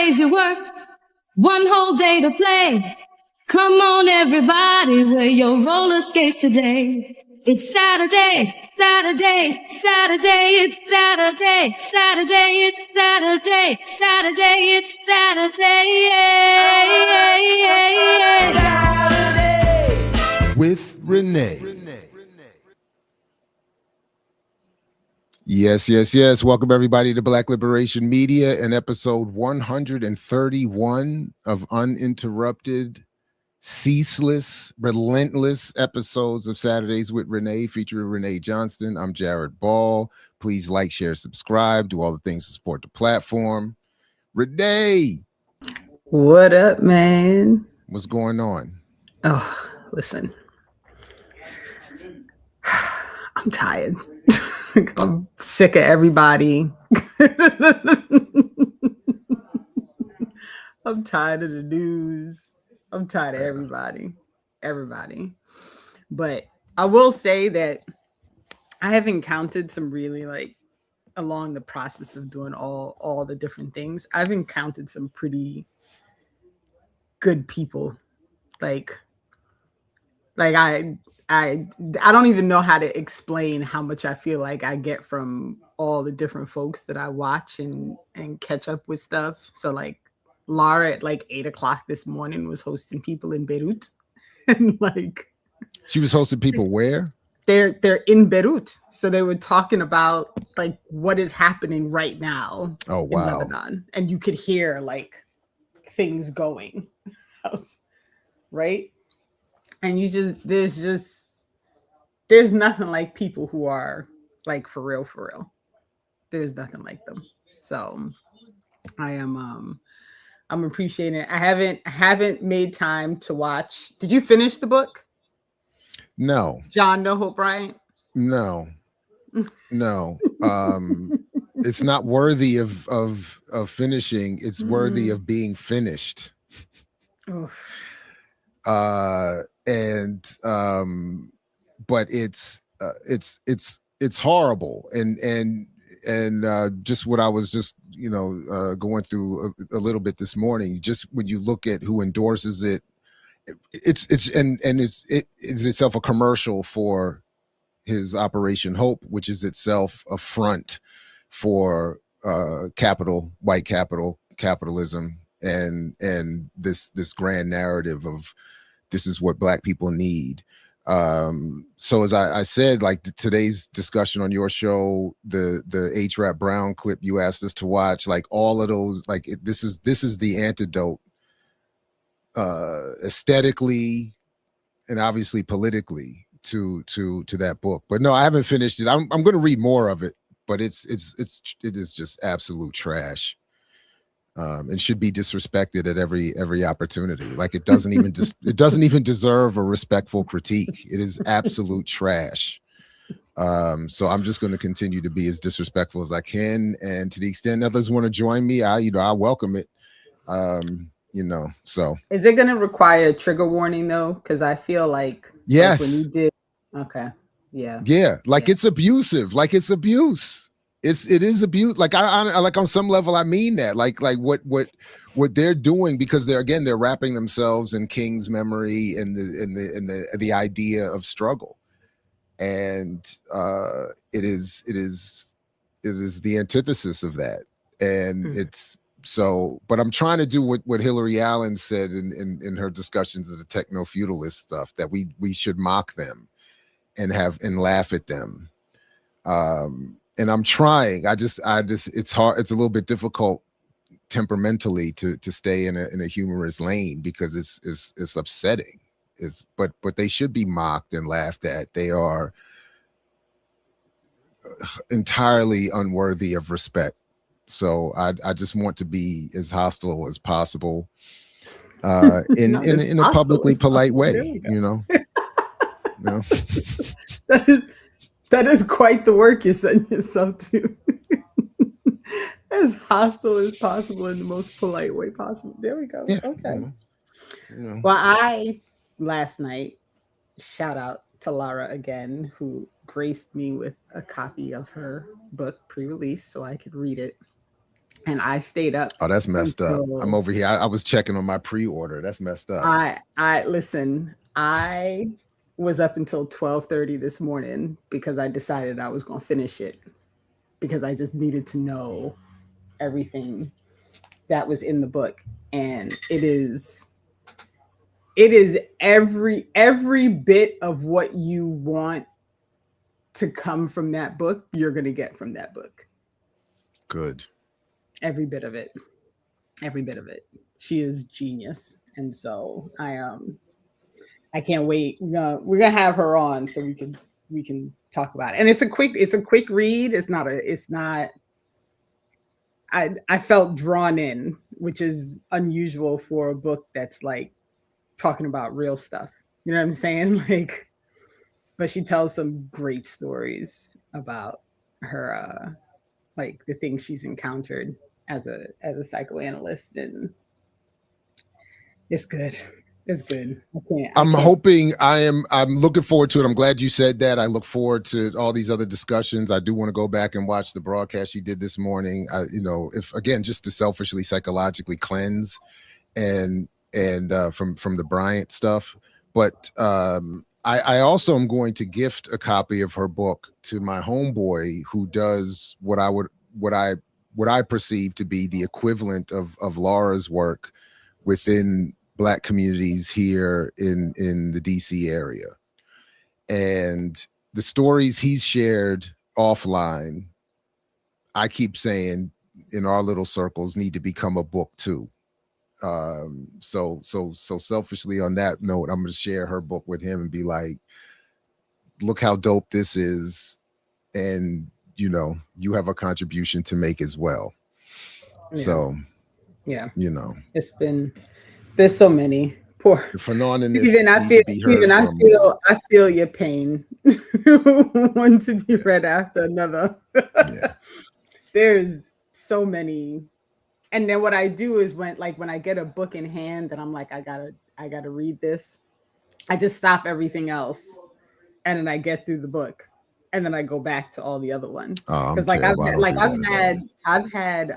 days you work, one whole day to play. Come on, everybody, wear your roller skates today. It's Saturday, Saturday, Saturday, it's Saturday, Saturday, it's Saturday, Saturday, it's Saturday, Saturday with Renee. Yes. Welcome everybody to Black Liberation Media and episode 131 of uninterrupted, ceaseless, relentless episodes of Saturdays with Renee, featuring Renee Johnston. I'm Jared Ball. Please like, share, subscribe, do all the things to support the platform. Renee, what up, man? What's going on? Oh, listen, I'm tired. I'm sick of everybody. I'm tired of the news. I'm tired of everybody. But I will say that I have encountered some really, like, along the process of doing all the different things, I've encountered some pretty good people. Like I don't even know how to explain how much I feel like I get from all the different folks that I watch and catch up with stuff. So like Laura at like 8:00 this morning was hosting people in Beirut. And like she was hosting people where? They're in Beirut. So they were talking about like what is happening right now in Lebanon. And you could hear like things going. Right? And there's nothing like people who are like for real. There's nothing like them. So I'm appreciating it. I haven't made time to watch. Did you finish the book? No. John No Hope Bryant? No. It's not worthy of finishing. It's worthy of being finished. Oof. But it's horrible, and just what I was just going through a little bit this morning. Just when you look at who endorses it, it's itself a commercial for his Operation Hope, which is itself a front for white capitalism, and this grand narrative of this is what Black people need. So as I said, like today's discussion on your show, the H-Rap Brown clip you asked us to watch, like all of those, like this is the antidote, aesthetically and obviously politically to that book. But no, I haven't finished it. I'm going to read more of it, but it is just absolute trash. And should be disrespected at every opportunity. Like it doesn't even deserve a respectful critique. It is absolute trash. So I'm just going to continue to be as disrespectful as I can, and to the extent others want to join me, I welcome it. So is it going to require a trigger warning though? Because I feel like yes, when you did, okay, yeah, it's abusive. Like it's abuse. It is abuse. Like I like on some level I mean that. Like what they're doing, because they're wrapping themselves in King's memory and the idea of struggle, and it is the antithesis of that, and it's so. But I'm trying to do what Hillary Allen said in her discussions of the techno-feudalist stuff, that we should mock them and laugh at them. And I'm trying. I just it's hard. It's a little bit difficult temperamentally to stay in a humorous lane, because it's upsetting. But they should be mocked and laughed at. They are entirely unworthy of respect. So I just want to be as hostile as possible, in a publicly polite way. That is quite the work you're setting yourself to. As hostile as possible in the most polite way possible. There we go. Yeah, okay. Well, last night, shout out to Lara again, who graced me with a copy of her book pre-release so I could read it. and I stayed up. Oh, that's messed up. I'm over here. I was checking on my pre-order. That's messed up. I listen. I was up until 12:30 this morning because I decided I was going to finish it because I just needed to know everything that was in the book, and it is every bit of what you want to come from that book, you're going to get from that book. Good. Every bit of it. She is genius, and so I can't wait. We're gonna have her on so we can talk about it. And it's a quick read. I felt drawn in, which is unusual for a book that's like talking about real stuff. You know what I'm saying? Like, but she tells some great stories about her like the things she's encountered as a psychoanalyst, and it's good. It's good. I'm hoping I'm looking forward to it. I'm glad you said that. I look forward to all these other discussions. I do want to go back and watch the broadcast you did this morning. If again, just to selfishly, psychologically cleanse and from the Bryant stuff. But I also am going to gift a copy of her book to my homeboy who does what I perceive to be the equivalent of Laura's work within Black communities here in the DC area. And the stories he's shared offline, I keep saying in our little circles, need to become a book too. So selfishly on that note, I'm going to share her book with him and be like, look how dope this is. And, you have a contribution to make as well. Yeah. So, yeah, there's so many. Poor Stephen, I feel your pain. One to be read after another. Yeah. There's so many. And then what I do is when I get a book in hand and I'm like, I gotta read this, I just stop everything else and then I get through the book and then I go back to all the other ones. Because I've had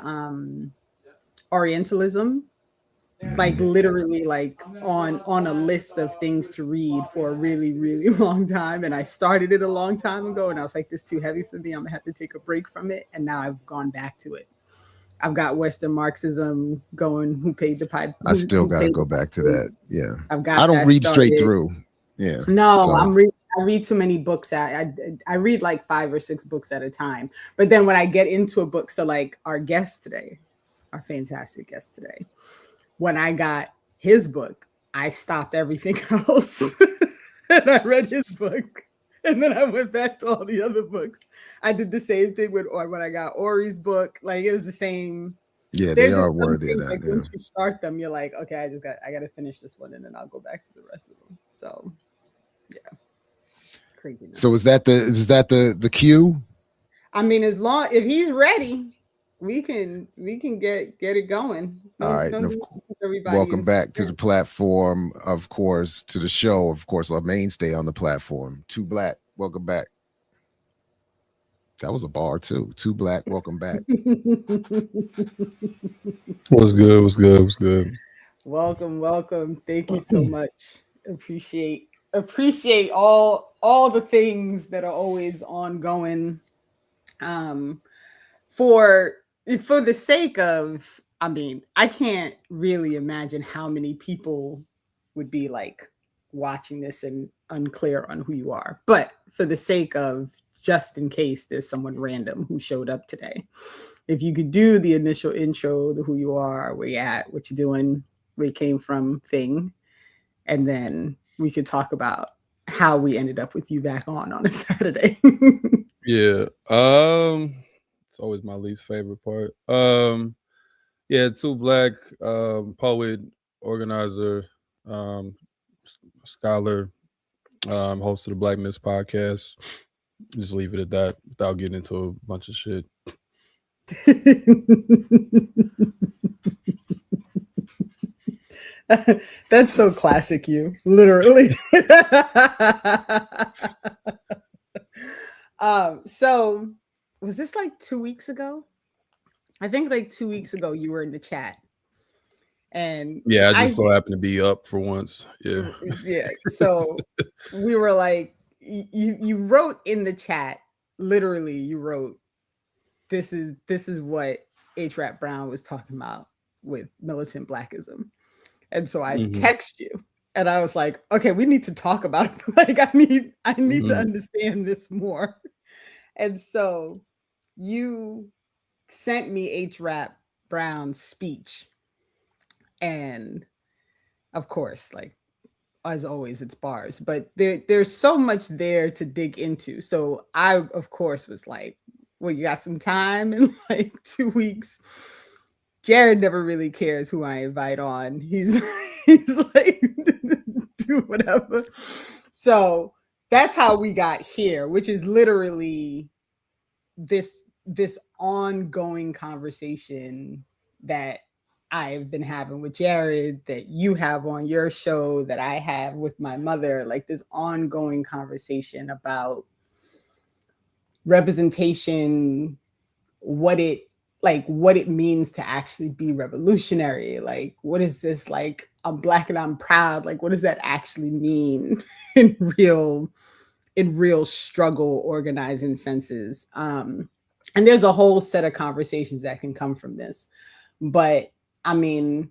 Orientalism, like literally like on a list of things to read for a really, really long time. And I started it a long time ago and I was like, this is too heavy for me. I'm gonna have to take a break from it. And now I've gone back to it. I've got Western Marxism going. Who paid the pipe? I still got to go back to that. Yeah, I don't read straight through. Yeah, no, I read too many books. I read like 5 or 6 books at a time. But then when I get into a book, so like our guest today, our fantastic guest today, when I got his book, I stopped everything else and I read his book. And then I went back to all the other books. I did the same thing when I got Ori's book. Like it was the same. Yeah, they are worthy of that. Like once you start them, you're like, okay, I got to finish this one, and then I'll go back to the rest of them. So, yeah, craziness. So is that the cue? I mean, if he's ready, we can get it going. All right. Welcome back to the platform, of course, to the show, of course, our mainstay on the platform. Too Black, welcome back. That was a bar too. Too Black, welcome back. What's good? Welcome. Thank you so much. Appreciate all the things that are always ongoing. For the sake of, I mean, I can't really imagine how many people would be like watching this and unclear on who you are. But for the sake of, just in case there's someone random who showed up today, if you could do the initial intro, who you are, where you're at, what you're doing, where you came from, thing, and then we could talk about how we ended up with you back on a Saturday. Yeah. It's always my least favorite part. Yeah, Too Black, poet, organizer, scholar, host of the Black Myths podcast. Just leave it at that without getting into a bunch of shit. That's so classic you, literally. So was this like 2 weeks ago? I think like 2 weeks ago you were in the chat. And yeah, I just so happened to be up for once. Yeah. Yeah. So we were like, you wrote in the chat, literally, you wrote, this is what H. Rap Brown was talking about with Militant Blackism. And so I text you and I was like, okay, we need to talk about it. Like I need to understand this more. And so you sent me H. Rap Brown's speech. And of course, like as always, it's bars, but there's so much there to dig into. So I, of course, was like, well, you got some time in like 2 weeks. Jared never really cares who I invite on. He's like, do whatever. So that's how we got here, which is literally this ongoing conversation that I've been having with Jared, that you have on your show, that I have with my mother, like this ongoing conversation about representation, what it means to actually be revolutionary. Like, what is this? Like, I'm Black and I'm proud. Like, what does that actually mean in real struggle organizing senses? And there's a whole set of conversations that can come from this. But I mean,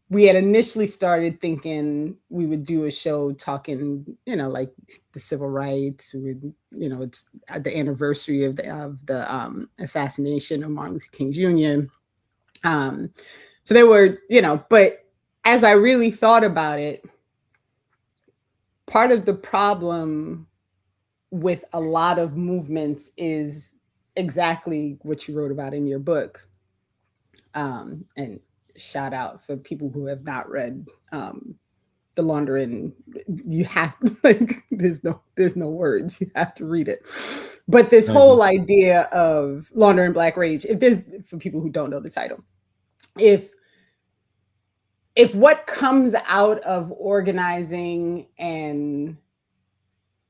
we had initially started thinking we would do a show talking, like the civil rights. It's at the anniversary of the assassination of Martin Luther King Jr. So they were, but as I really thought about it, part of the problem with a lot of movements is exactly what you wrote about in your book. And shout out for people who have not read The Laundering. You have like there's no words. You have to read it. But this whole idea of Laundering Black Rage, if there's, for people who don't know the title, if what comes out of organizing and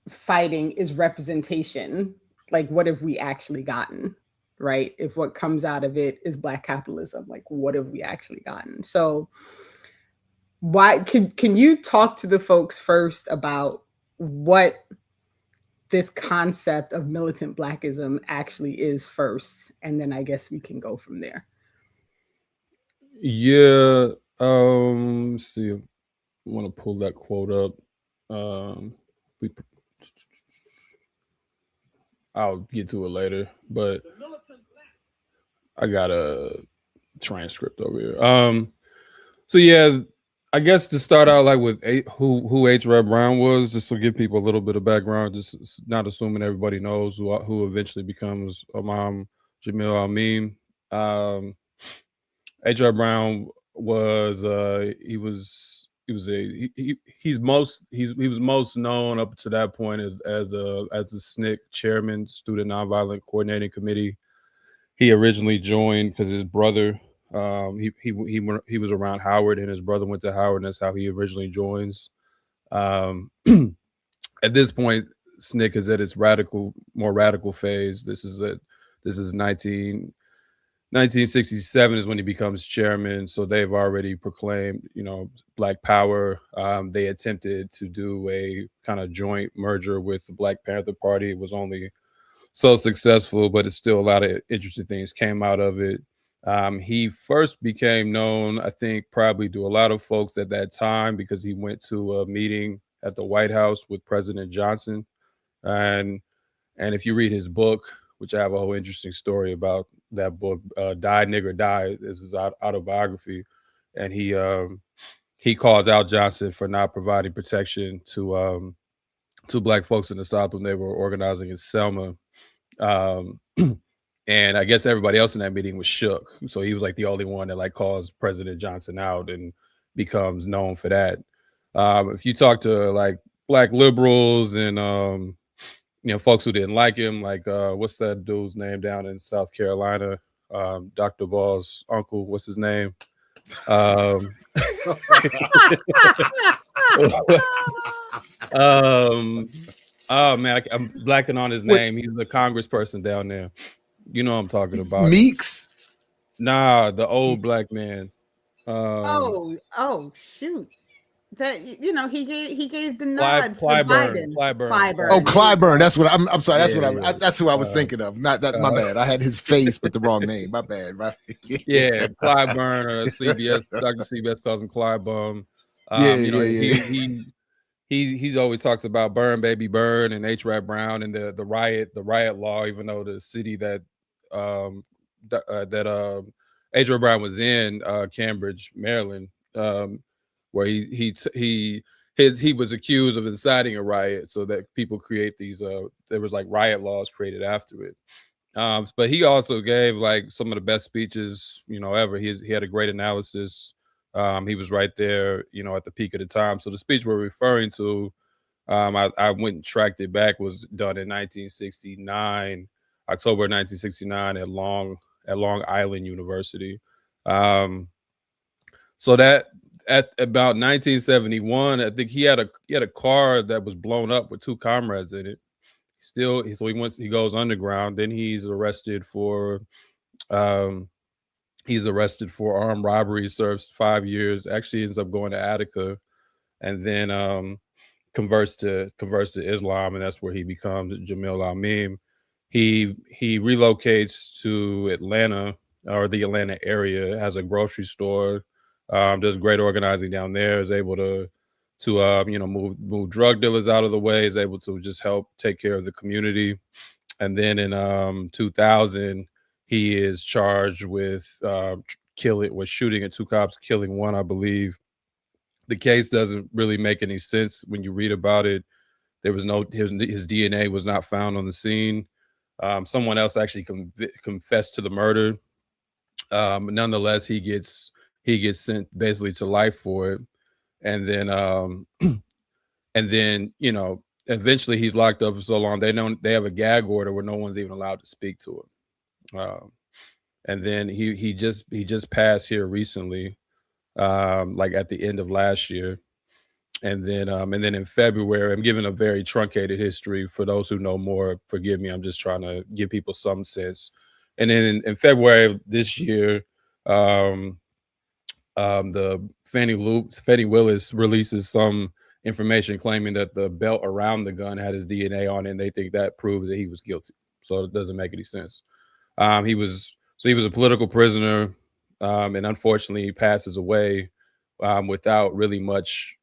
fighting is representation, like what have we actually gotten? Right? If what comes out of it is Black capitalism, like what have we actually gotten? So why can you talk to the folks first about what this concept of militant Blackism actually is first, and then I guess we can go from there. Yeah. Let's see. I want to pull that quote up. I'll get to it later, but I got a transcript over here. So yeah, I guess to start out like with who H. Rap Brown was, just to give people a little bit of background, just not assuming everybody knows who eventually becomes Imam Jamil Al-Amin. H. Rap Brown was he was most known up to that point as the SNCC chairman, Student Nonviolent Coordinating Committee. He originally joined because his brother, he was around Howard, and his brother went to Howard, and that's how he originally joins. At this point, SNCC is at its more radical phase. This is 1967 is when he becomes chairman. So they've already proclaimed, Black Power. They attempted to do a kind of joint merger with the Black Panther Party. It was only so successful, but it's still a lot of interesting things came out of it. He first became known, I think, probably to a lot of folks at that time because he went to a meeting at the White House with President Johnson. And if you read his book, which I have a whole interesting story about that book, Die Nigger Die, this is autobiography. And he calls out Johnson for not providing protection to Black folks in the South when they were organizing in Selma. And I guess everybody else in that meeting was shook. So he was like the only one that like calls President Johnson out and becomes known for that. If you talk to like Black liberals and folks who didn't like him, like what's that dude's name down in South Carolina? Dr. Ball's uncle, what's his name? Oh man, I'm blacking on his name. He's the congressperson down there. You know what I'm talking about. Meeks. Nah, the old black man. Oh, shoot. That he gave the nod for Clyburn. Biden. Oh, Clyburn. There you Clyburn. go. That's what I'm sorry. That's Yeah. that's who I was thinking of. Not that. My bad. I had his face, but the wrong name. My bad. Right. Yeah, Clyburn, or CBS. Dr. CBS calls him Clybum. He's always talks about burn, baby, burn, and H. Rap Brown and the riot law. Even though the city that H. Rap Brown was in, Cambridge, Maryland, where he was accused of inciting a riot, so that people create these. There was like riot laws created after it. But he also gave like some of the best speeches, ever. He had a great analysis. He was right there, at the peak of the time. So the speech we're referring to, I went and tracked it back, was done in 1969, October 1969 at Long Island University. So that at about 1971, I think he had a car that was blown up with two comrades in it. He goes underground. Then he's arrested for armed robbery, serves 5 years, actually ends up going to Attica, and then converts to Islam, and that's where he becomes Jamil Al-Amin. He relocates to Atlanta, or the Atlanta area, has a grocery store, does great organizing down there, is able to move drug dealers out of the way, is able to just help take care of the community. And then in 2000, he is charged with shooting at two cops, killing one, I believe. The case doesn't really make any sense when you read about it. There was his DNA was not found on the scene. Someone else actually confessed to the murder. Nonetheless, he gets sent basically to life for it. And then eventually he's locked up for so long they have a gag order where no one's even allowed to speak to him. And then he just passed here recently, like at the end of last year. And then in February, I'm giving a very truncated history for those who know more. Forgive me, I'm just trying to give people some sense. And then in February of this year, the Fannie Willis releases some information claiming that the belt around the gun had his DNA on it, and they think that proves that he was guilty. So it doesn't make any sense. He was a political prisoner, and unfortunately he passes away without really much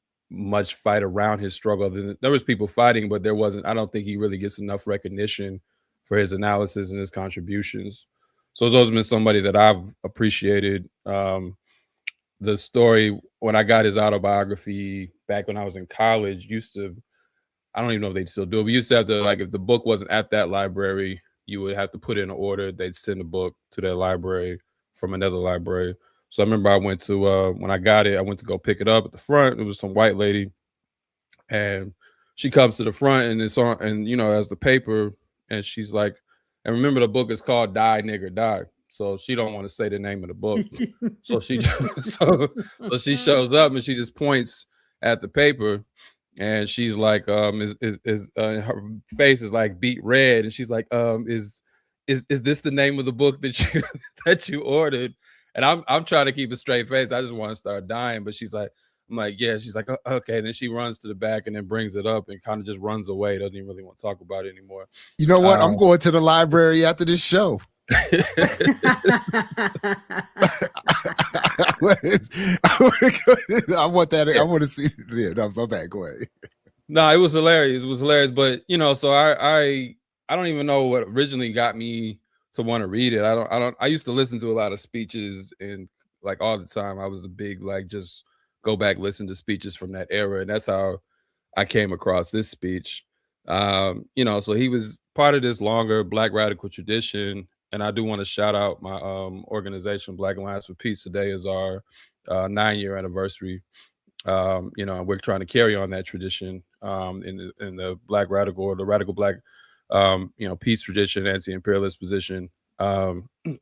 fight around his struggle. There was people fighting, but there wasn't. I don't think he really gets enough recognition for his analysis and his contributions. So he's always been somebody that I've appreciated. The story, when I got his autobiography back when I was in college, I don't even know if they still do it. We used to have to, like, if the book wasn't at that library, you would have to put in an order. They'd send a book to their library from another library. So I remember I went to, when I got it, I went to go pick it up at the front. It was some white lady, and she comes to the front, and it's on, and as the paper, and she's like, and remember the book is called Die Nigger Die. So she don't want to say the name of the book. So she so she shows up and she just points at the paper, and she's like, her face is like beet red, and she's like, is this the name of the book that you that you ordered? And I'm trying to keep a straight face. I just want to start dying, but I'm like, yeah. She's like, okay. And then she runs to the back and then brings it up and kind of just runs away. Doesn't even really want to talk about it anymore. You know what? I'm going to the library after this show. I want that. I want to see. Yeah, no, my bad. Go ahead. No, it was hilarious. It was hilarious. But so I don't even know what originally got me to want to read it. I used to listen to a lot of speeches, and like all the time, I was a big, like, just go back, listen to speeches from that era. And that's how I came across this speech. So he was part of this longer Black radical tradition. And I do want to shout out my organization, Black Alliance for Peace. Today is our 9-year anniversary. We're trying to carry on that tradition in the Black radical, or the radical Black, peace tradition, anti-imperialist position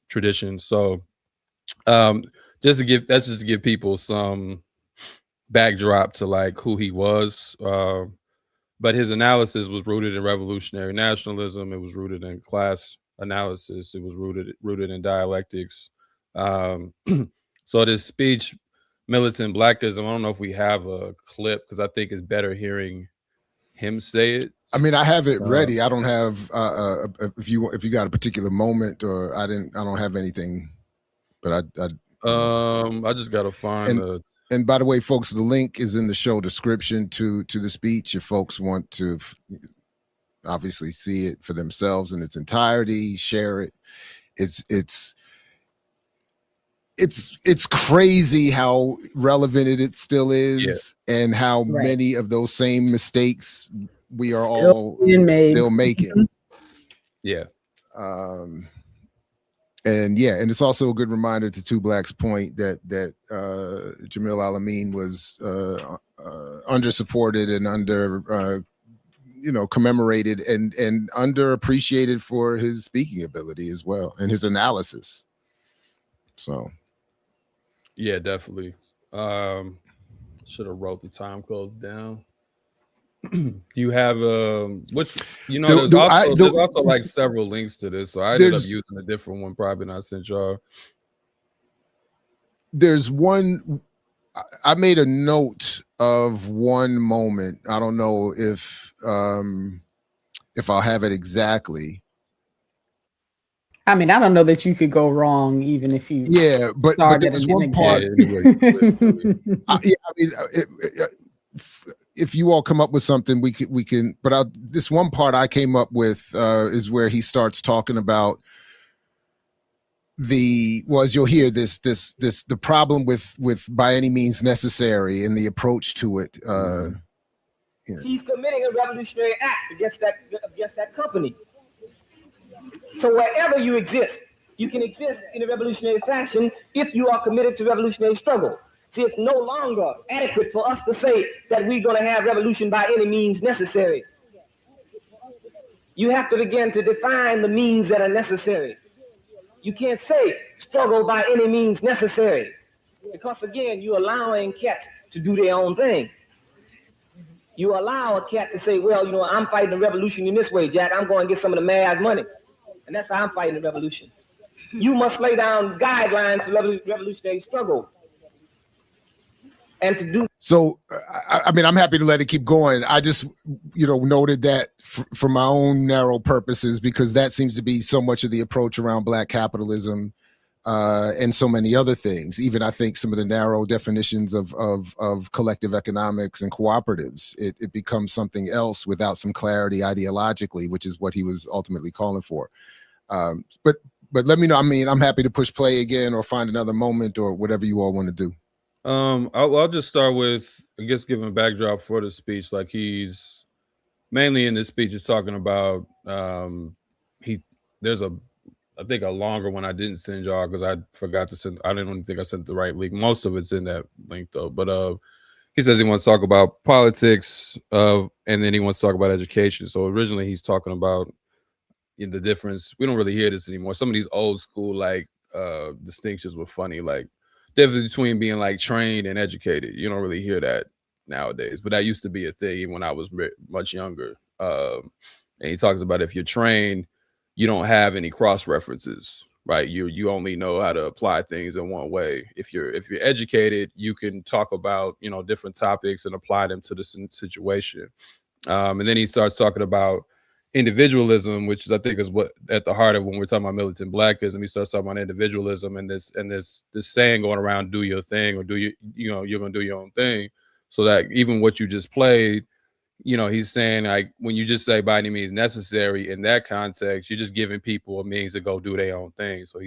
tradition. So just to give people some backdrop to like who he was. But his analysis was rooted in revolutionary nationalism. It was rooted in class analysis. It was rooted in dialectics. So this speech, Militant Blackism, I don't know if we have a clip because I think it's better hearing him say it. I mean, I have it ready. I don't have if you got a particular moment, or I don't have anything, but I just gotta find and by the way, folks, the link is in the show description to the speech if folks want to obviously see it for themselves in its entirety, share it. It's crazy how relevant it still is, and how many of those same mistakes we are still making. Yeah. And it's also a good reminder, to Two Black's point, that Jamil Al-Amin was under supported and under commemorated and underappreciated for his speaking ability as well, and his analysis. So yeah, definitely. Should have wrote the time codes down. You have which there's also like several links to this, so I ended up using a different one probably than I sent y'all. There's one, I made a note of one moment. I don't know if I'll have it exactly. I mean, I don't know that you could go wrong even if you but there's one part. If you all come up with something, we can. But this one part I came up with is where he starts talking about as you'll hear the problem with by any means necessary and the approach to it. He's committing a revolutionary act against that company. So wherever you exist, you can exist in a revolutionary fashion if you are committed to revolutionary struggle. See, it's no longer adequate for us to say that we're going to have revolution by any means necessary. You have to begin to define the means that are necessary. You can't say struggle by any means necessary, because again, you're allowing cats to do their own thing. You allow a cat to say, well, I'm fighting the revolution in this way, Jack. I'm going to get some of the mayor's money. And that's how I'm fighting the revolution. You must lay down guidelines for revolutionary struggle. And to do so, I mean, I'm happy to let it keep going. I just, noted that for my own narrow purposes, because that seems to be so much of the approach around Black capitalism and so many other things. Even I think some of the narrow definitions of collective economics and cooperatives, it becomes something else without some clarity ideologically, which is what he was ultimately calling for. But let me know. I mean, I'm happy to push play again or find another moment or whatever you all want to do. I'll just start with, I guess, giving a backdrop for the speech. Like, he's mainly in this speech is talking about there's I think a longer one I didn't send y'all because I forgot to send. I didn't think I sent the right link. Most of it's in that link though. But he says he wants to talk about politics, and then he wants to talk about education. So originally he's talking about the difference. We don't really hear this anymore. Some of these old school distinctions were funny, like difference between being like trained and educated. You don't really hear that nowadays, but that used to be a thing when I was much younger. And he talks about if you're trained, you don't have any cross references, right? You only know how to apply things in one way. If you're educated, you can talk about different topics and apply them to the situation. And then he starts talking about individualism, which is I think is what at the heart of when we're talking about militant Blackism. He starts talking about individualism and this saying going around, do your thing, or you're gonna do your own thing. So that even what you just played, he's saying like when you just say by any means necessary in that context, you're just giving people a means to go do their own thing. So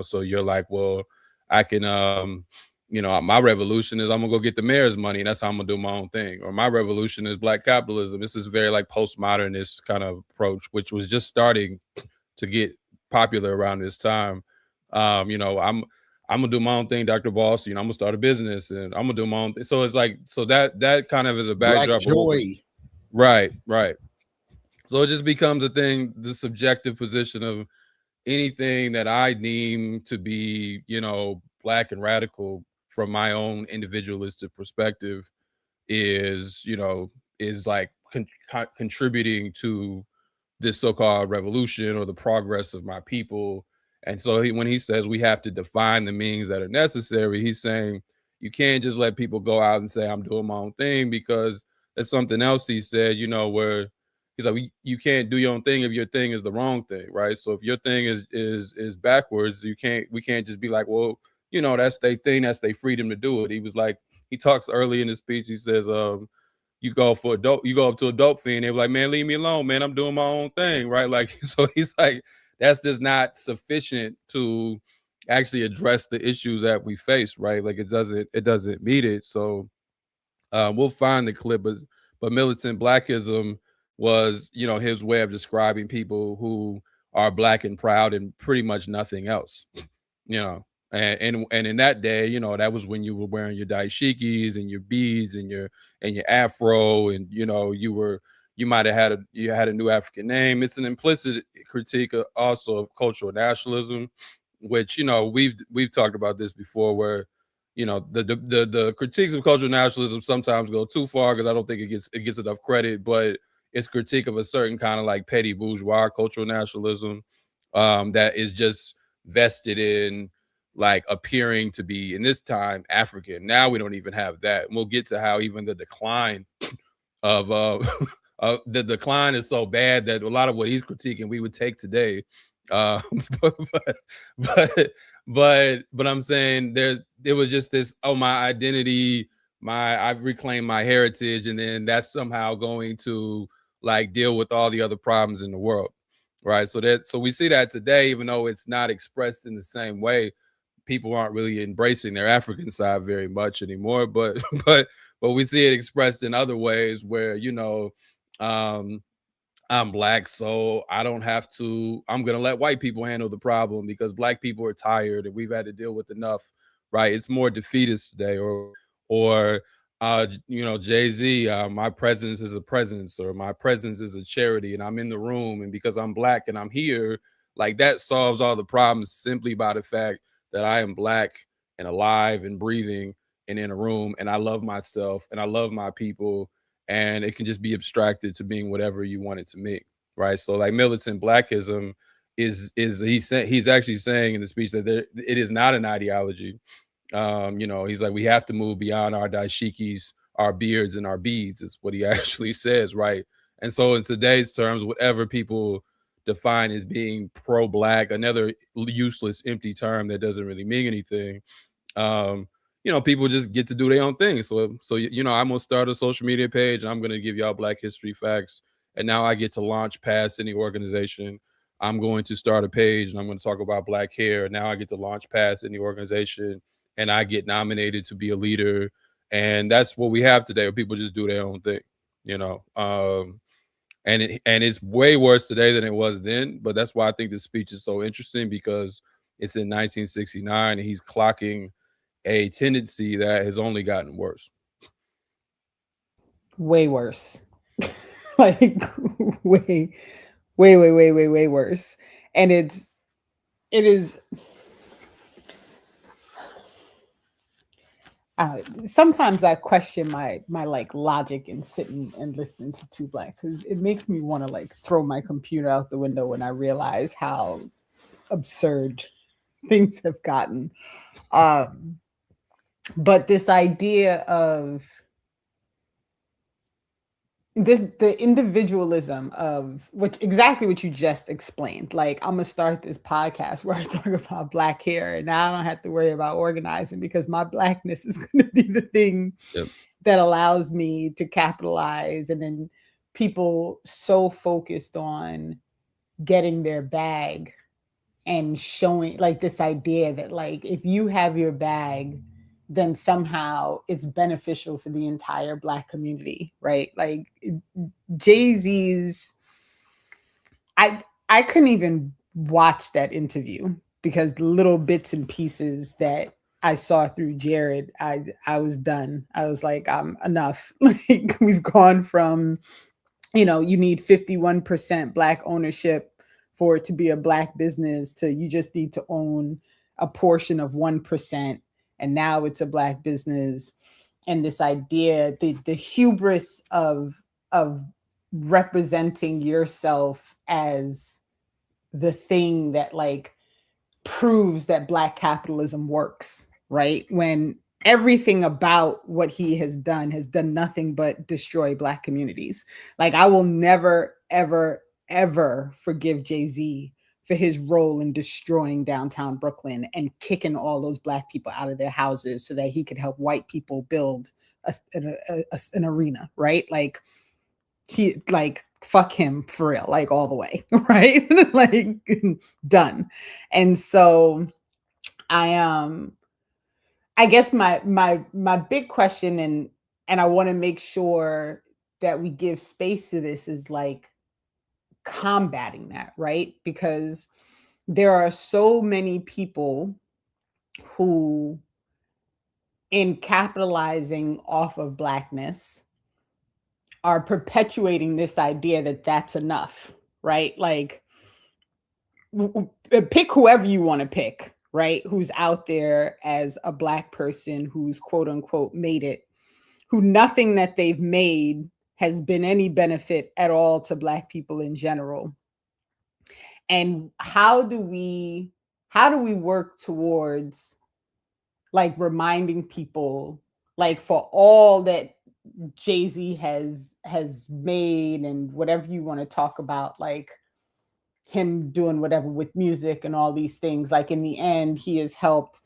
so you're like, well, I can my revolution is I'm gonna go get the mayor's money, and that's how I'm gonna do my own thing. Or my revolution is Black capitalism. This is very like postmodernist kind of approach, which was just starting to get popular around this time. I'm gonna do my own thing, Dr. Boss. I'm gonna start a business and I'm gonna do my own thing. So it's like that kind of is a backdrop. Black joy. Right. So it just becomes a thing, the subjective position of anything that I deem to be, Black and radical from my own individualistic perspective is like contributing to this so-called revolution or the progress of my people. And so when he says we have to define the means that are necessary, he's saying you can't just let people go out and say I'm doing my own thing, because there's something else he said, where he's like, you can't do your own thing if your thing is the wrong thing, right? So if your thing is backwards, we can't just be like, well, that's their thing, that's their freedom to do it. He was like, he talks early in the speech, he says, you go up to a dope fiend, they were like, man, leave me alone, man, I'm doing my own thing, right? Like, so he's like, that's just not sufficient to actually address the issues that we face, right? Like it doesn't meet it. So we'll find the clip, but militant Blackism was, his way of describing people who are Black and proud and pretty much nothing else, And in that day, that was when you were wearing your dashikis and your beads and your afro, and you might have had a new African name. It's an implicit critique also of cultural nationalism, which we've talked about this before, where the critiques of cultural nationalism sometimes go too far, because I don't think it gets enough credit, but it's critique of a certain kind of like petty bourgeois cultural nationalism that is just vested in like appearing to be, in this time, African. Now we don't even have that. And we'll get to how even the decline of the decline is so bad that a lot of what he's critiquing we would take today. But I'm saying there was just this, my identity, I've reclaimed my heritage, and then that's somehow going to like deal with all the other problems in the world, right? So we see that today, even though it's not expressed in the same way. People aren't really embracing their African side very much anymore, but we see it expressed in other ways where, I'm Black, so I don't have to, I'm going to let white people handle the problem because Black people are tired and we've had to deal with enough, right? It's more defeatist today, or Jay-Z, my presence is a presence, or my presence is a charity, and I'm in the room, and because I'm Black and I'm here, like that solves all the problems simply by the fact that I am Black and alive and breathing and in a room, and I love myself and I love my people, and it can just be abstracted to being whatever you want it to mean, right? So like militant Blackism he's actually saying in the speech that it is not an ideology. He's like, we have to move beyond our dashikis, our beards, and our beads, is what he actually says, right? And so in today's terms, whatever people define as being pro-Black, another useless, empty term that doesn't really mean anything, people just get to do their own thing. So I'm gonna start a social media page and I'm gonna give y'all Black history facts, and now I get to launch past any organization. I'm going to start a page and I'm going to talk about Black hair. Now I get to launch past any organization and I get nominated to be a leader. And that's what we have today, where people just do their own thing, and it's way worse today than it was then. But that's why I think this speech is so interesting, because it's in 1969 and he's clocking a tendency that has only gotten worse. Way worse. Like way worse. And it is sometimes I question my like logic in sitting and listening to Two Black, because it makes me want to like throw my computer out the window when I realize how absurd things have gotten. But this idea of the individualism of exactly what you just explained. Like, I'm gonna start this podcast where I talk about Black hair, and now I don't have to worry about organizing because my Blackness is gonna be the thing that allows me to capitalize. And then people so focused on getting their bag and showing, like, this idea that like if you have your bag, then somehow it's beneficial for the entire Black community, right? Like Jay-Z's, I couldn't even watch that interview because the little bits and pieces that I saw through Jared, I was done. I was like, enough. Like, we've gone from, you need 51% Black ownership for it to be a Black business to you just need to own a portion of 1%. And now it's a Black business. And this idea, the hubris of representing yourself as the thing that like proves that Black capitalism works, right? When everything about what he has done nothing but destroy Black communities. Like, I will never, ever, ever forgive Jay-Z for his role in destroying downtown Brooklyn and kicking all those Black people out of their houses so that he could help white people build an arena, right? Like, he, like, fuck him for real, like, all the way, right? Like, done. And so I guess my big question, and I want to make sure that we give space to this, is like combating that, right? Because there are so many people who, in capitalizing off of Blackness, are perpetuating this idea that that's enough, right? Like, pick whoever you want to pick, right? Who's out there as a Black person who's quote unquote made it, who nothing that they've made has been any benefit at all to Black people in general. And how do we work towards, like, reminding people, like, for all that Jay-Z has made and whatever you want to talk about, like him doing whatever with music and all these things, like, in the end, he has helped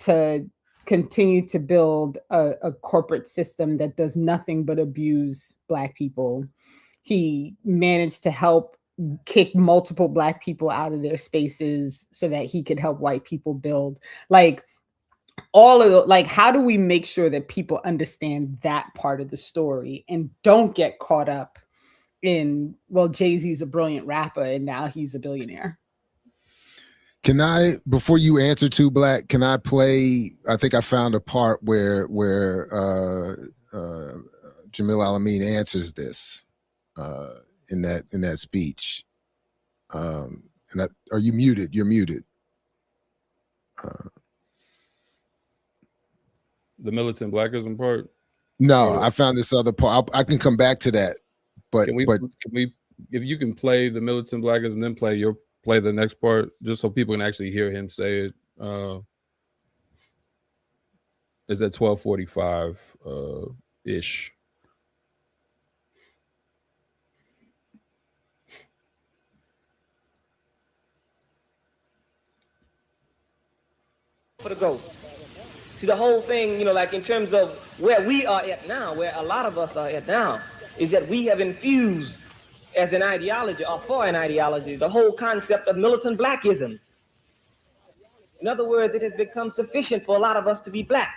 to continue to build a corporate system that does nothing but abuse Black people. He managed to help kick multiple Black people out of their spaces so that he could help white people build. Like, all of the, like, how do we make sure that people understand that part of the story and don't get caught up in, well, Jay-Z's a brilliant rapper and now he's a billionaire? Can I, before you answer to Black, can I play? I think I found a part where Jamil Al-Amin answers this in that speech. Are you muted? You're muted. The Militant Blackism part? No, I found this other part. I can come back to that. But can we, if you can play the Militant Blackism, then play the next part, just so people can actually hear him say it. It's at 12:45 ish. For the ghost. See, the whole thing, you know, like in terms of where we are at now, where a lot of us are at now, is that we have infused as an ideology, or for an ideology, the whole concept of militant Blackism. In other words, it has become sufficient for a lot of us to be Black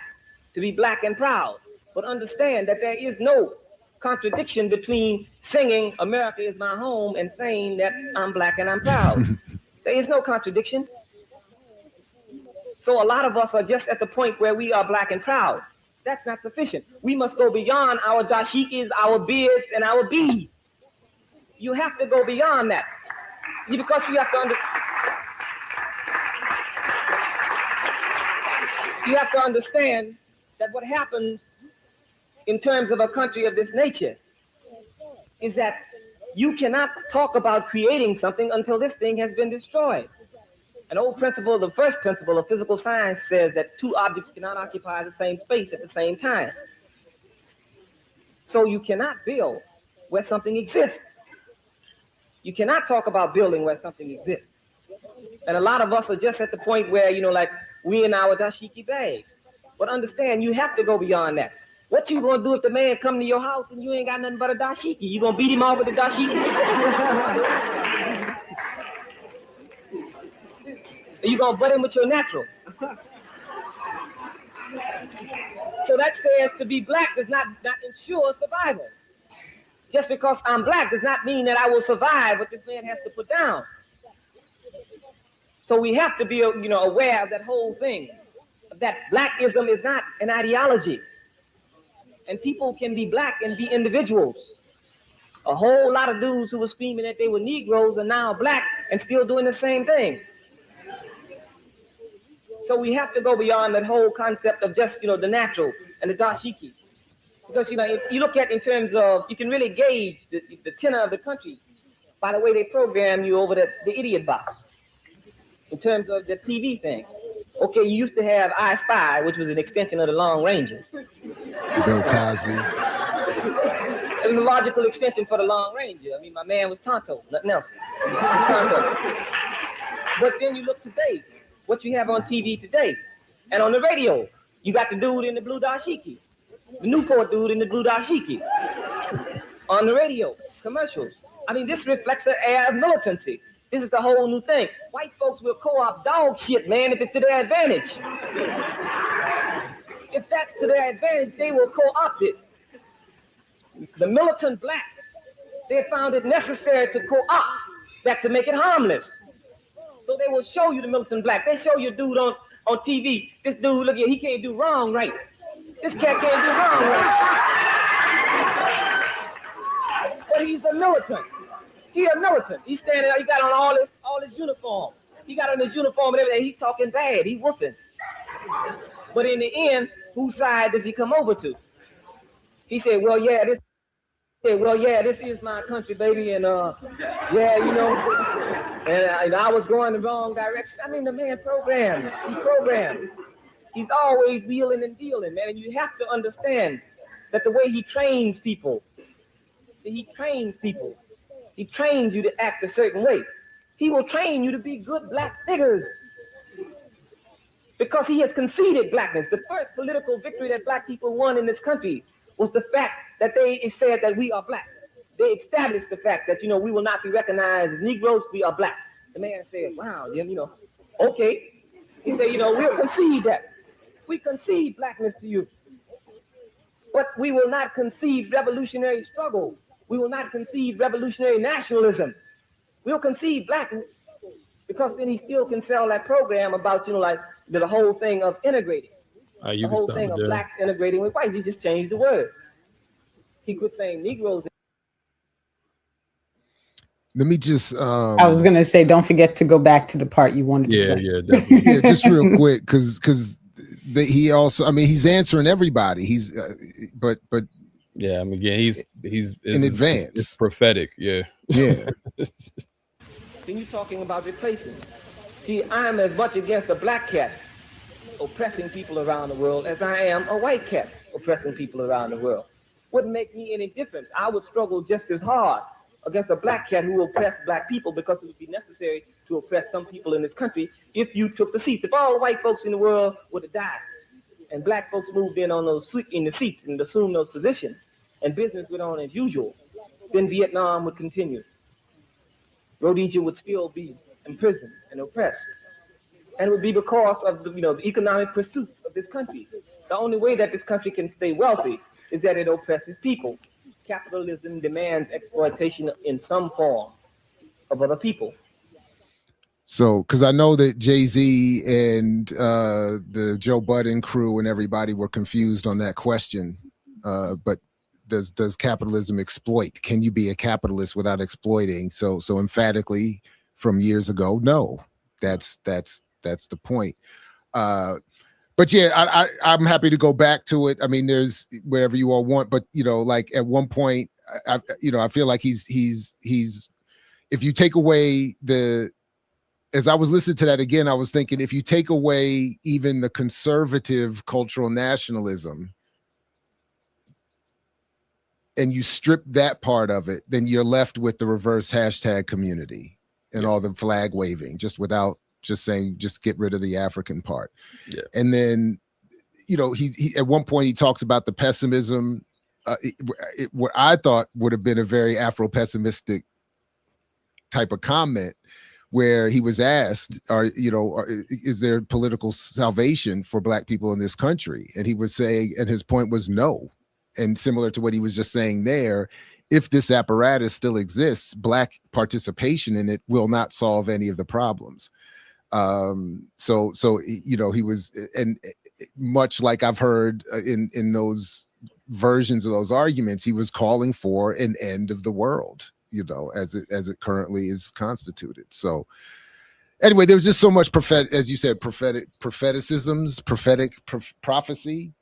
and proud. But understand that there is no contradiction between singing "America is my home" and saying that I'm Black and I'm proud. There is no contradiction. So a lot of us are just at the point where we are Black and proud. That's not sufficient. We must go beyond our dashikis, our beards, and our beads. You have to go beyond that. See, because you have to understand that what happens in terms of a country of this nature is that you cannot talk about creating something until this thing has been destroyed. An old principle, the first principle of physical science, says that two objects cannot occupy the same space at the same time. So you cannot build where something exists. You cannot talk about building where something exists. And a lot of us are just at the point where, you know, like, we in our dashiki bags. But understand, you have to go beyond that. What you gonna do if the man come to your house and you ain't got nothing but a dashiki? You gonna beat him off with the dashiki? You gonna butt him with your natural. So that says to be Black does not ensure survival. Just because I'm Black does not mean that I will survive what this man has to put down. So we have to be, you know, aware of that whole thing. That Blackism is not an ideology. And people can be Black and be individuals. A whole lot of dudes who were screaming that they were Negroes are now Black and still doing the same thing. So we have to go beyond that whole concept of just, you know, the natural and the dashiki. Because, you know, if you look at in terms of, you can really gauge the tenor of the country by the way they program you over the idiot box. in terms of the TV thing. Okay, you used to have I Spy, which was an extension of the Long Ranger. Bill Cosby. It was a logical extension for the Long Ranger. I mean, my man was Tonto, nothing else. Tonto. But then you look today, what you have on TV today, and on the radio, you got the dude in the blue dashiki, the Newport dude in the blue dashiki. On the radio, commercials. I mean, this reflects an air of militancy. This is a whole new thing. White folks will co-opt dog shit, man, if it's to their advantage. If that's to their advantage, they will co-opt it. The militant black, they found it necessary to co-opt that to make it harmless. So they will show you the militant black. They show you a dude on TV. This dude, look at, he can't do wrong right. This cat can't do wrong right. But he's a militant. He's a militant. He's standing there, he got on all his uniform. He got on his uniform and everything. He's talking bad. He's whooping. But in the end, whose side does he come over to? He said, well, yeah, this is my country, baby, and yeah, you know, and I was going the wrong direction. I mean, the man programs. He programs. He's always wheeling and dealing, man. And you have to understand that the way he trains people. See, he trains people. He trains you to act a certain way. He will train you to be good black figures. Because he has conceded blackness. The first political victory that black people won in this country was the fact that they said that we are black. They established the fact that, you know, we will not be recognized as Negroes, we are black. The man said, wow, Jim, you know, okay. He said, you know, we'll concede that. We concede blackness to you. But we will not concede revolutionary struggle. We will not concede revolutionary nationalism. We'll concede blackness because then he still can sell that program about, you know, like the whole thing of integrating. The whole thing of blacks integrating with whites. He just changed the word. He quit saying Negroes. Let me just. I was gonna say, don't forget to go back to the part you wanted to play. Yeah, definitely. Yeah, just real quick, because he also. I mean, he's answering everybody. He's, but. Yeah, I mean, again, he's in advance. It's prophetic. Yeah. Yeah. Then you're talking about replacing. See, I'm as much against a black cat oppressing people around the world as I am a white cat oppressing people around the world. Wouldn't make me any difference. I would struggle just as hard against a black cat who oppressed black people because it would be necessary to oppress some people in this country if you took the seats. If all the white folks in the world would have died and black folks moved in on in the seats and assumed those positions and business went on as usual, then Vietnam would continue. Rhodesia would still be imprisoned and oppressed. And it would be because of the economic pursuits of this country. The only way that this country can stay wealthy is that it oppresses people. Capitalism demands exploitation in some form of other people. So, because I know that Jay-Z and the Joe Budden crew and everybody were confused on that question, but does capitalism exploit? Can you be a capitalist without exploiting? So emphatically from years ago, no. That's the point. But yeah, I'm happy to go back to it. I mean, there's wherever you all want, but like at one point, I feel like he's if you take away as I was listening to that again, I was thinking, if you take away even the conservative cultural nationalism and you strip that part of it, then you're left with the reverse hashtag community and all the flag waving, just saying, just get rid of the African part. Yeah. And then, he at one point he talks about the pessimism, what I thought would have been a very Afro-pessimistic type of comment, where he was asked, is there political salvation for black people in this country? And he was saying, and his point was no. And similar to what he was just saying there, if this apparatus still exists, black participation in it will not solve any of the problems. So he was, and much like I've heard in those versions of those arguments, he was calling for an end of the world, as it currently is constituted. So anyway, there was just so much prophetic prophecy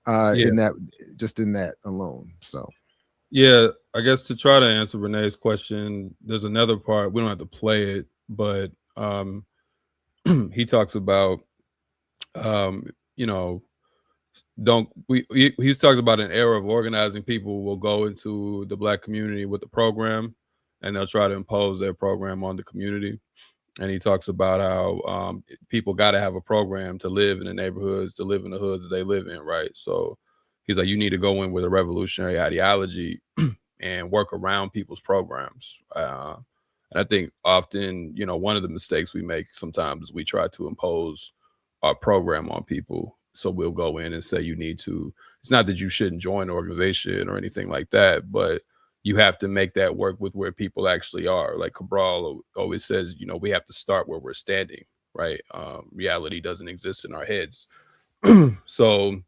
in that alone. So yeah, I guess to try to answer Renee's question, there's another part. We don't have to play it, but He talks about, you know, he's talks about an era of organizing people will go into the Black community with the program, and they'll try to impose their program on the community. And he talks about how people got to have a program to live in the neighborhoods, to live in the hoods that they live in, right? So he's like, you need to go in with a revolutionary ideology and work around people's programs. And I think often, you know, one of the mistakes we make sometimes is we try to impose our program on people. So we'll go in and say you need to, it's not that you shouldn't join an organization or anything like that, but you have to make that work with where people actually are. Like Cabral always says, you know, we have to start where we're standing, right? Reality doesn't exist in our heads. So,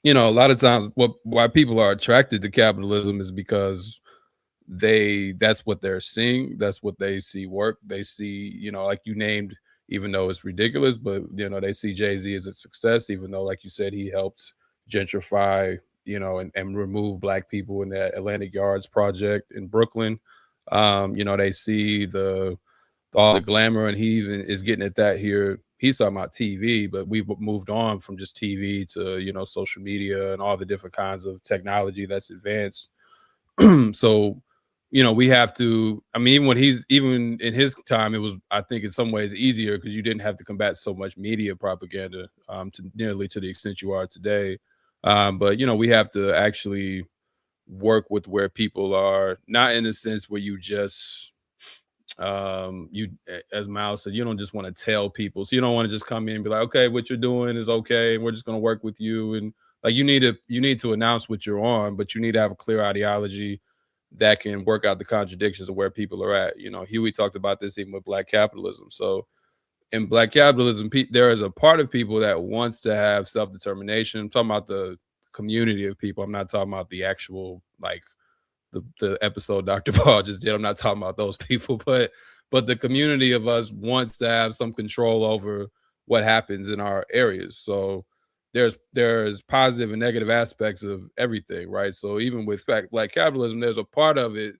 you know, a lot of times why people are attracted to capitalism is because that's what they're seeing. That's what they see work. They see, you know, like you named, even though it's ridiculous, but, you know, they see Jay-Z as a success, even though, like you said, he helped gentrify, you know, and remove Black people in that Atlantic Yards project in Brooklyn. You know, they see all the glamour, and he even is getting at that here. He's talking about TV, but we've moved on from just TV to, you know, social media and all the different kinds of technology that's advanced. So, you know, we have to, I mean, even in his time, it was, I think in some ways easier because you didn't have to combat so much media propaganda to nearly to the extent you are today. But, you know, we have to actually work with where people are, not in a sense where you just, as Miles said, you don't just want to tell people. So you don't want to just come in and be like, okay, what you're doing is okay, and we're just going to work with you. And like, you need to announce what you're on, but you need to have a clear ideology that can work out the contradictions of where people are at. You know, Huey talked about this even with Black capitalism. So in Black capitalism, there is a part of people that wants to have self-determination. I'm talking about the community of people. I'm not talking about the actual, like the episode Dr. Paul just did. I'm not talking about those people, but the community of us wants to have some control over what happens in our areas. So there's positive and negative aspects of everything, right? So even with Black capitalism, there's a part of it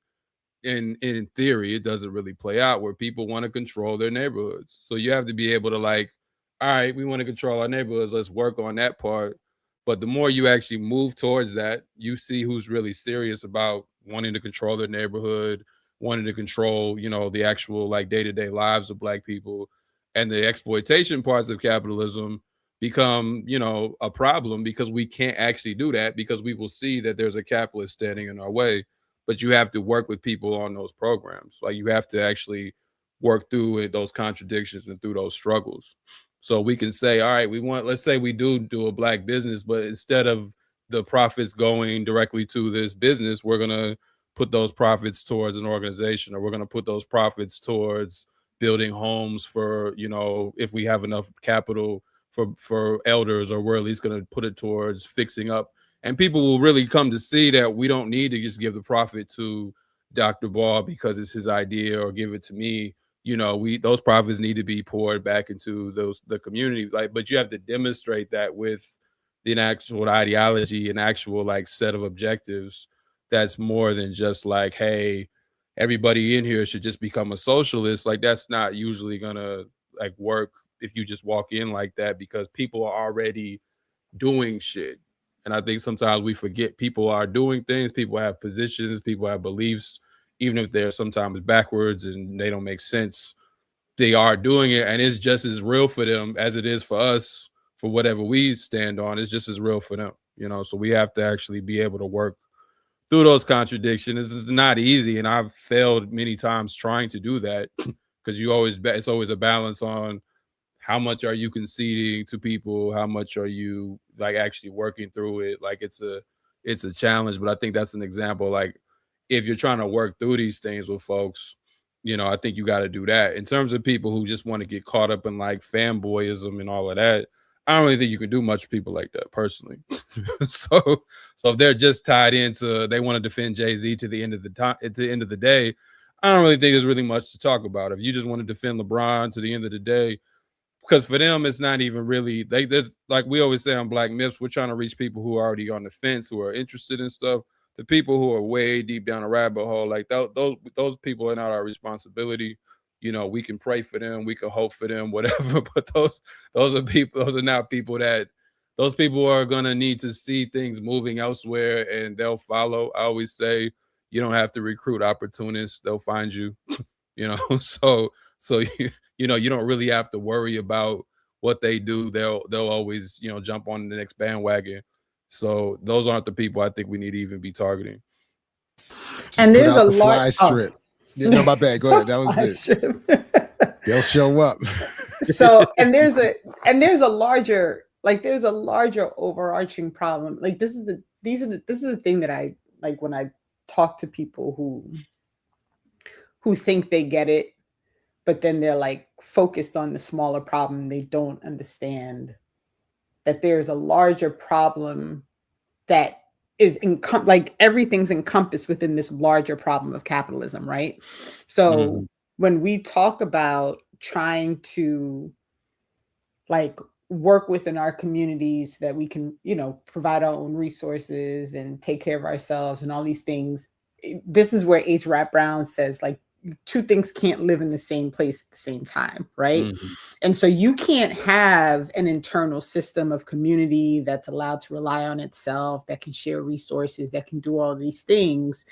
in theory, it doesn't really play out where people want to control their neighborhoods. So you have to be able to like, all right, we want to control our neighborhoods. Let's work on that part. But the more you actually move towards that, you see who's really serious about wanting to control their neighborhood, wanting to control, you know, the actual like day-to-day lives of Black people. And the exploitation parts of capitalism become, you know, a problem because we can't actually do that because we will see that there's a capitalist standing in our way. But you have to work with people on those programs. Like you have to actually work through those contradictions and through those struggles. So we can say, all right, let's say we do a Black business, but instead of the profits going directly to this business, we're going to put those profits towards an organization, or we're going to put those profits towards building homes for, you know, if we have enough capital for elders, or we're at least going to put it towards fixing up. And people will really come to see that we don't need to just give the profit to Dr. Ball because it's his idea, or give it to me. You know, those profits need to be poured back into the community. Like, but you have to demonstrate that with an actual ideology, an actual like set of objectives that's more than just like, hey, everybody in here should just become a socialist. Like that's not usually gonna like work if you just walk in like that, because people are already doing shit. And I think sometimes we forget people are doing things, people have positions, people have beliefs, even if they're sometimes backwards and they don't make sense, they are doing it, and it's just as real for them as it is for us. For whatever we stand on, it's just as real for them, you know. So we have to actually be able to work through those contradictions. It's not easy, and I've failed many times trying to do that because it's always a balance on how much are you conceding to people, how much are you like actually working through it. Like it's a challenge, but I think that's an example. Like if you're trying to work through these things with folks, you know, I think you got to do that. In terms of people who just want to get caught up in like fanboyism and all of that, I don't really think you can do much with people like that personally. so if they're just tied into, they want to defend Jay-Z to the end of the time, at the end of the day, I don't really think there's really much to talk about. If you just want to defend LeBron to the end of the day, because for them, it's not even really, there's, like we always say on Black Myths, we're trying to reach people who are already on the fence, who are interested in stuff. The people who are way deep down a rabbit hole, like those people are not our responsibility. you know, we can pray for them, we can hope for them, whatever. But those are people, those are not people that, those people are gonna need to see things moving elsewhere, and they'll follow. I always say, you don't have to recruit opportunists; they'll find you. You know, so you know, you don't really have to worry about what they do. They'll always, you know, jump on the next bandwagon. So those aren't the people I think we need to even be targeting. And there's a fly strip. Yeah, no, my bad. Go ahead. That was it. They'll show up. So, and there's a larger, like, there's a larger overarching problem. Like, this is the thing that I like when I talk to people who think they get it, but then they're like focused on the smaller problem. They don't understand that there's a larger problem that is like everything's encompassed within this larger problem of capitalism, right? So when we talk about trying to like work within our communities so that we can, you know, provide our own resources and take care of ourselves and all these things, this is where H. Rap Brown says, like, two things can't live in the same place at the same time, right? And so you can't have an internal system of community that's allowed to rely on itself, that can share resources, that can do all these things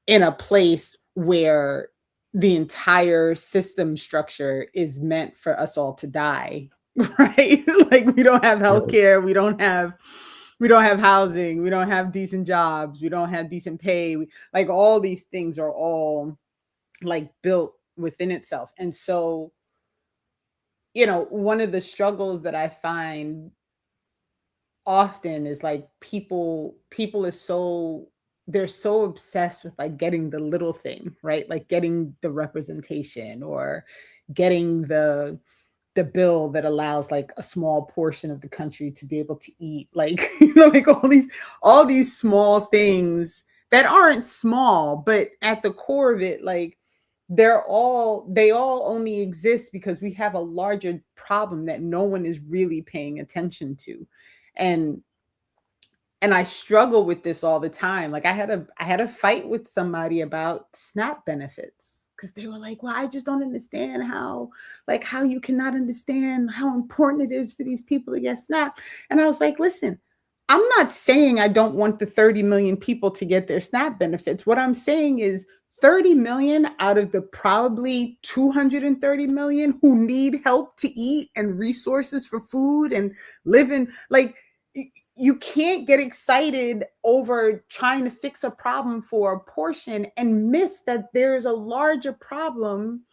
in a place where the entire system structure is meant for us all to die, right? Like, we don't have healthcare, we don't have housing, we don't have decent jobs, we don't have decent pay. Like, all these things are all like built within itself. And so, you know, one of the struggles that I find often is like people are so, they're so obsessed with like getting the little thing, right? Like getting the representation or getting the bill that allows like a small portion of the country to be able to eat, like, you know, like all these small things that aren't small, but at the core of it, like, they all only exist because we have a larger problem that no one is really paying attention to. And I struggle with this all the time. Like, I had a fight with somebody about SNAP benefits because they were like, well, I just don't understand how you cannot understand how important it is for these people to get SNAP. And I was like, listen, I'm not saying I don't want the 30 million people to get their SNAP benefits. What I'm saying is 30 million out of the probably 230 million who need help to eat and resources for food and live in, like, you can't get excited over trying to fix a problem for a portion and miss that there's a larger problem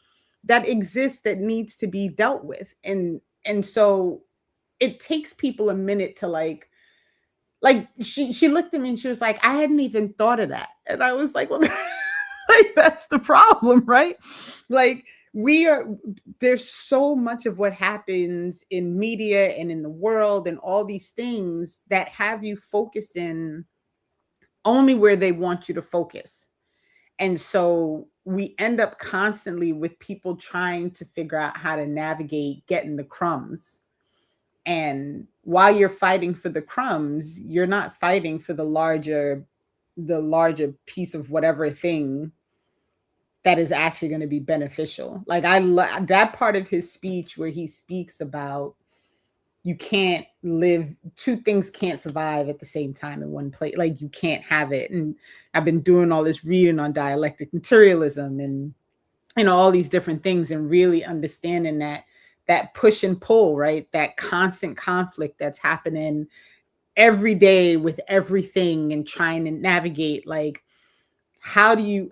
that exists that needs to be dealt with. And so it takes people a minute to like she looked at me and she was like, I hadn't even thought of that. And I was like, well, like, that's the problem, right? Like, there's so much of what happens in media and in the world and all these things that have you focus in only where they want you to focus. And so we end up constantly with people trying to figure out how to navigate getting the crumbs. And while you're fighting for the crumbs, you're not fighting for the larger piece of whatever thing that is actually going to be beneficial. Like, that part of his speech where he speaks about you can't live, two things can't survive at the same time in one place. Like, you can't have it. And I've been doing all this reading on dialectic materialism and, you know, all these different things, and really understanding that push and pull, right? That constant conflict that's happening every day with everything, and trying to navigate, like, how do you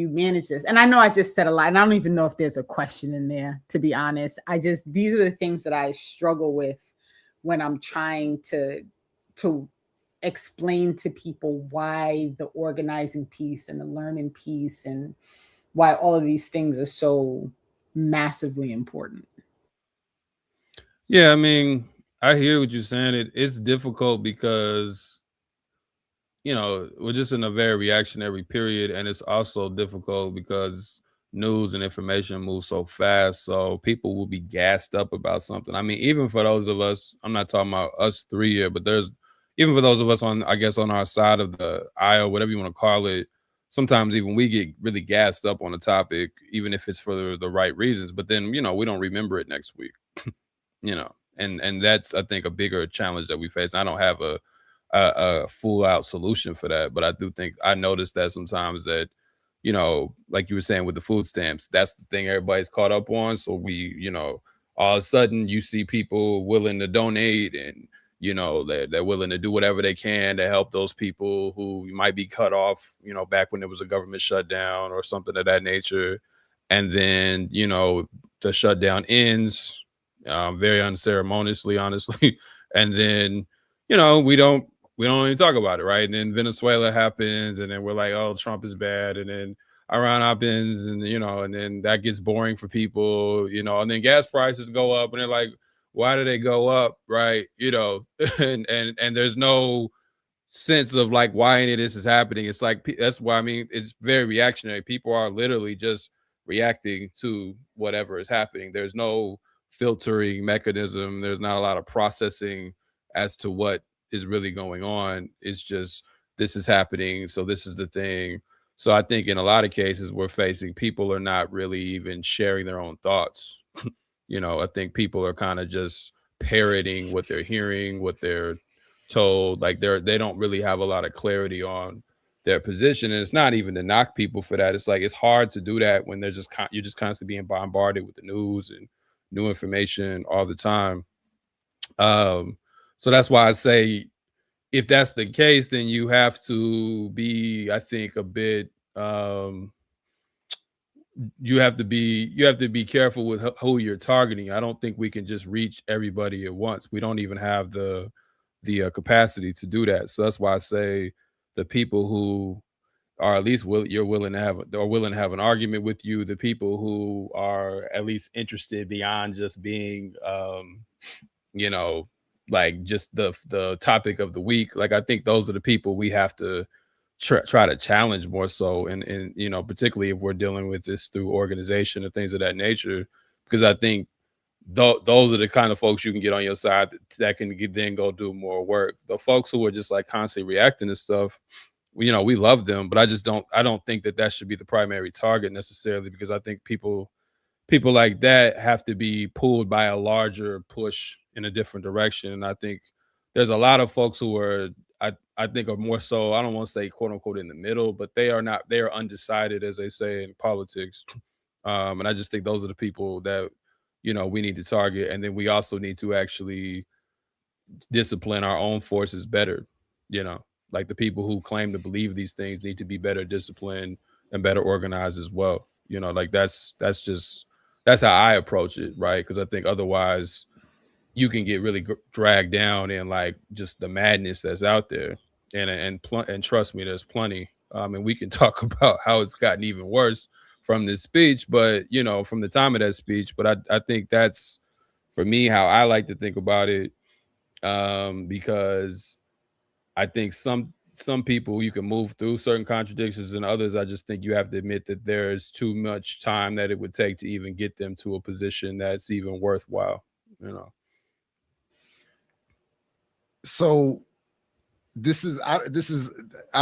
manage this? And I know I just said a lot, and I don't even know if there's a question in there, to be honest. These are the things that I struggle with when I'm trying to explain to people why the organizing piece and the learning piece and why all of these things are so massively important. Yeah, I mean, I hear what you're saying. It's difficult because, you know, we're just in a very reactionary period, and it's also difficult because news and information moves so fast, so people will be gassed up about something. I mean, even for those of us, I'm not talking about us three here, but even for those of us on, I guess, on our side of the aisle, whatever you want to call it, sometimes even we get really gassed up on a topic, even if it's for the right reasons, but then, you know, we don't remember it next week, you know, and that's, I think, a bigger challenge that we face. I don't have a full out solution for that, but I do think I noticed that sometimes that, you know, like you were saying with the food stamps, that's the thing everybody's caught up on. So we, you know, all of a sudden you see people willing to donate, and, you know, they're willing to do whatever they can to help those people who might be cut off, you know, back when there was a government shutdown or something of that nature. And then, you know, the shutdown ends very unceremoniously, honestly. And then, you know, we don't even talk about it, right? And then Venezuela happens, and then we're like, oh, Trump is bad. And then Iran happens, and, you know, and then that gets boring for people, you know, and then gas prices go up, and they're like, why do they go up, right? You know, and there's no sense of like why any of this is happening. It's like, that's why, I mean, it's very reactionary. People are literally just reacting to whatever is happening. There's no filtering mechanism. There's not a lot of processing as to what is really going on. It's just, this is happening, so this is the thing. So I think in a lot of cases we're facing, people are not really even sharing their own thoughts. You know, I think people are kind of just parroting what they're hearing, what they're told. Like they don't really have a lot of clarity on their position. And it's not even to knock people for that. It's like, it's hard to do that when they're just you're just constantly being bombarded with the news and new information all the time. So that's why I say, if that's the case, then you have to be, I think, a bit you have to be careful with who you're targeting. I don't think we can just reach everybody at once. We don't even have the capacity to do that. So that's why I say the people who are at least you're willing to have, or willing to have an argument with you, the people who are at least interested beyond just being you know, like just the topic of the week. Like, I think those are the people we have to try to challenge more so, and you know, particularly if we're dealing with this through organization and things of that nature, because I think those are the kind of folks you can get on your side that can then go do more work. The folks who are just like constantly reacting to stuff, you know, we love them, but I don't think that should be the primary target necessarily, because I think people like that have to be pulled by a larger push in a different direction. And I think there's a lot of folks who are, I think, are more so, I don't want to say quote unquote in the middle, but they are undecided, as they say in politics. And I just think those are the people that, you know, we need to target. And then we also need to actually discipline our own forces better. You know, like the people who claim to believe these things need to be better disciplined and better organized as well. You know, like that's how I approach it, right? Because I think otherwise you can get really dragged down in like just the madness that's out there, and trust me, there's plenty. And we can talk about how it's gotten even worse from this speech, but you know, from the time of that speech. But I think that's, for me, how I like to think about it, because I think some people you can move through certain contradictions, and others I just think you have to admit that there's too much time that it would take to even get them to a position that's even worthwhile, you know. So this is I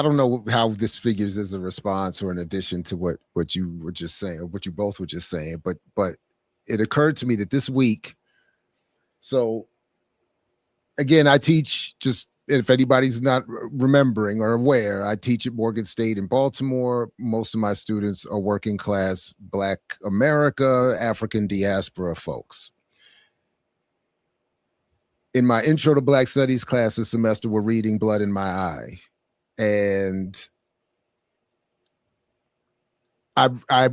don't know how this figures as a response or an addition to what you were just saying, or what you both were just saying, but it occurred to me that this week, so again, I teach, just if anybody's not remembering or aware, I teach at Morgan State in Baltimore. Most of my students are working class, Black America, African diaspora folks. In my intro to Black Studies class this semester, we're reading Blood in My Eye. And I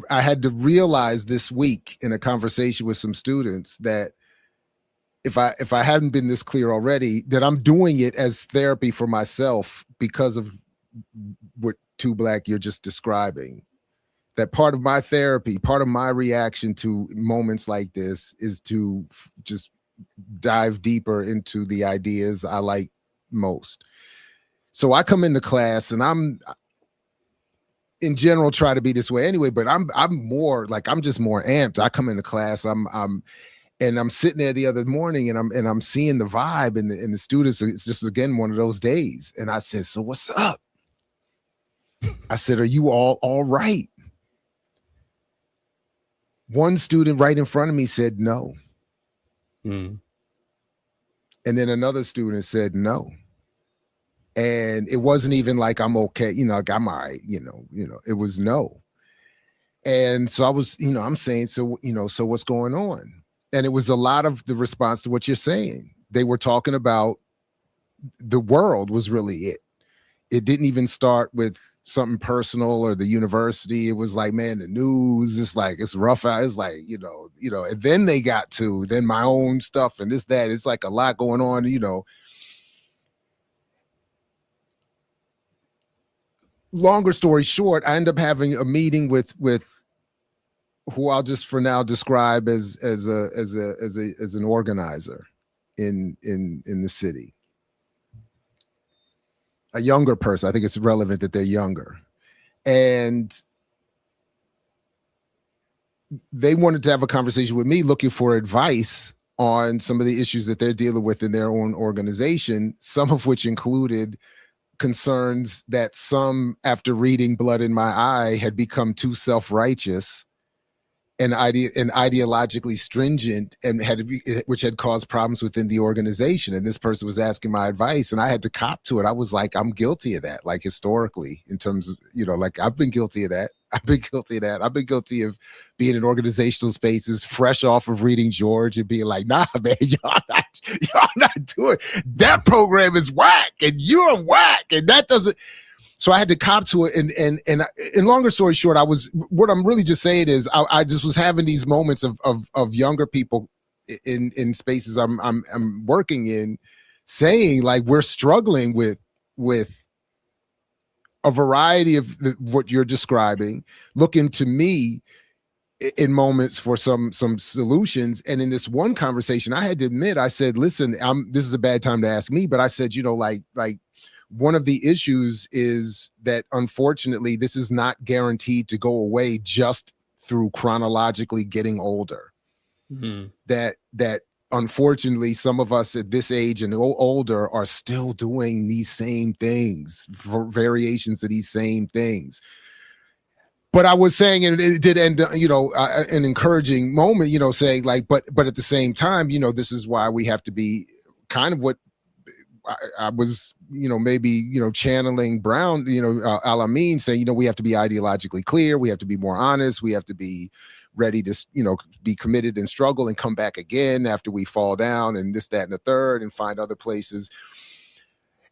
had to realize this week in a conversation with some students that if I hadn't been this clear already, that I'm doing it as therapy for myself because of what Too Black you're just describing. That part of my therapy, part of my reaction to moments like this is to just dive deeper into the ideas I like most. So I come into class, and I'm in general try to be this way anyway, but I'm more like, I'm just more amped. I come into class, I'm sitting there the other morning, and I'm seeing the vibe and the students. It's just, again, one of those days. And I said, so what's up? I said, are you all right? One student right in front of me said no. And then another student said no. And it wasn't even like I'm okay, like I'm all right, it was no. And so I was, I'm saying, so what's going on? And it was a lot of the response to what you're saying. They were talking about the world was really it. It didn't even start with something personal or the university. It was like, man, the news, it's like, it's rough out. It's like, and then they got to then my own stuff and this, that. It's like a lot going on, Longer story short, I end up having a meeting with who I'll just for now describe as an organizer in the city. A younger person. I think it's relevant that they're younger. And they wanted to have a conversation with me looking for advice on some of the issues that they're dealing with in their own organization, some of which included concerns that some, after reading Blood in My Eye, had become too self-righteous and ideologically stringent, and which had caused problems within the organization. And this person was asking my advice, and I had to cop to it. I was like, I'm guilty of that, like historically, in terms of, like I've been guilty of that. I've been guilty of being in organizational spaces fresh off of reading George and being like, nah, man, y'all not doing that. Program is whack and you're whack and that doesn't. So I had to cop to it, and longer story short, what I'm really just saying is I just was having these moments of younger people in spaces I'm working in, saying like we're struggling with a variety of what you're describing, looking to me in moments for some solutions. And in this one conversation, I had to admit, I said, listen, this is a bad time to ask me, but I said, like. One of the issues is that, unfortunately, this is not guaranteed to go away just through chronologically getting older. Mm-hmm. That unfortunately, some of us at this age and older are still doing these same things, variations of these same things. But I was saying, and it did end, an encouraging moment, saying like, but at the same time, this is why we have to be kind of what I was, maybe, channeling Brown, Al-Amin, saying, we have to be ideologically clear. We have to be more honest. We have to be ready to, be committed and struggle and come back again after we fall down and this, that, and the third, and find other places.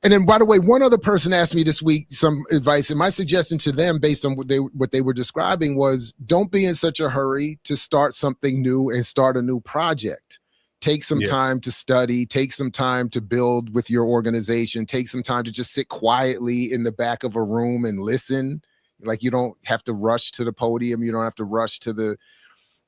And then, by the way, one other person asked me this week some advice, and my suggestion to them, based on what they were describing, was don't be in such a hurry to start something new and start a new project. Take some time to study, take some time to build with your organization, take some time to just sit quietly in the back of a room and listen. Like, you don't have to rush to the podium. You don't have to rush to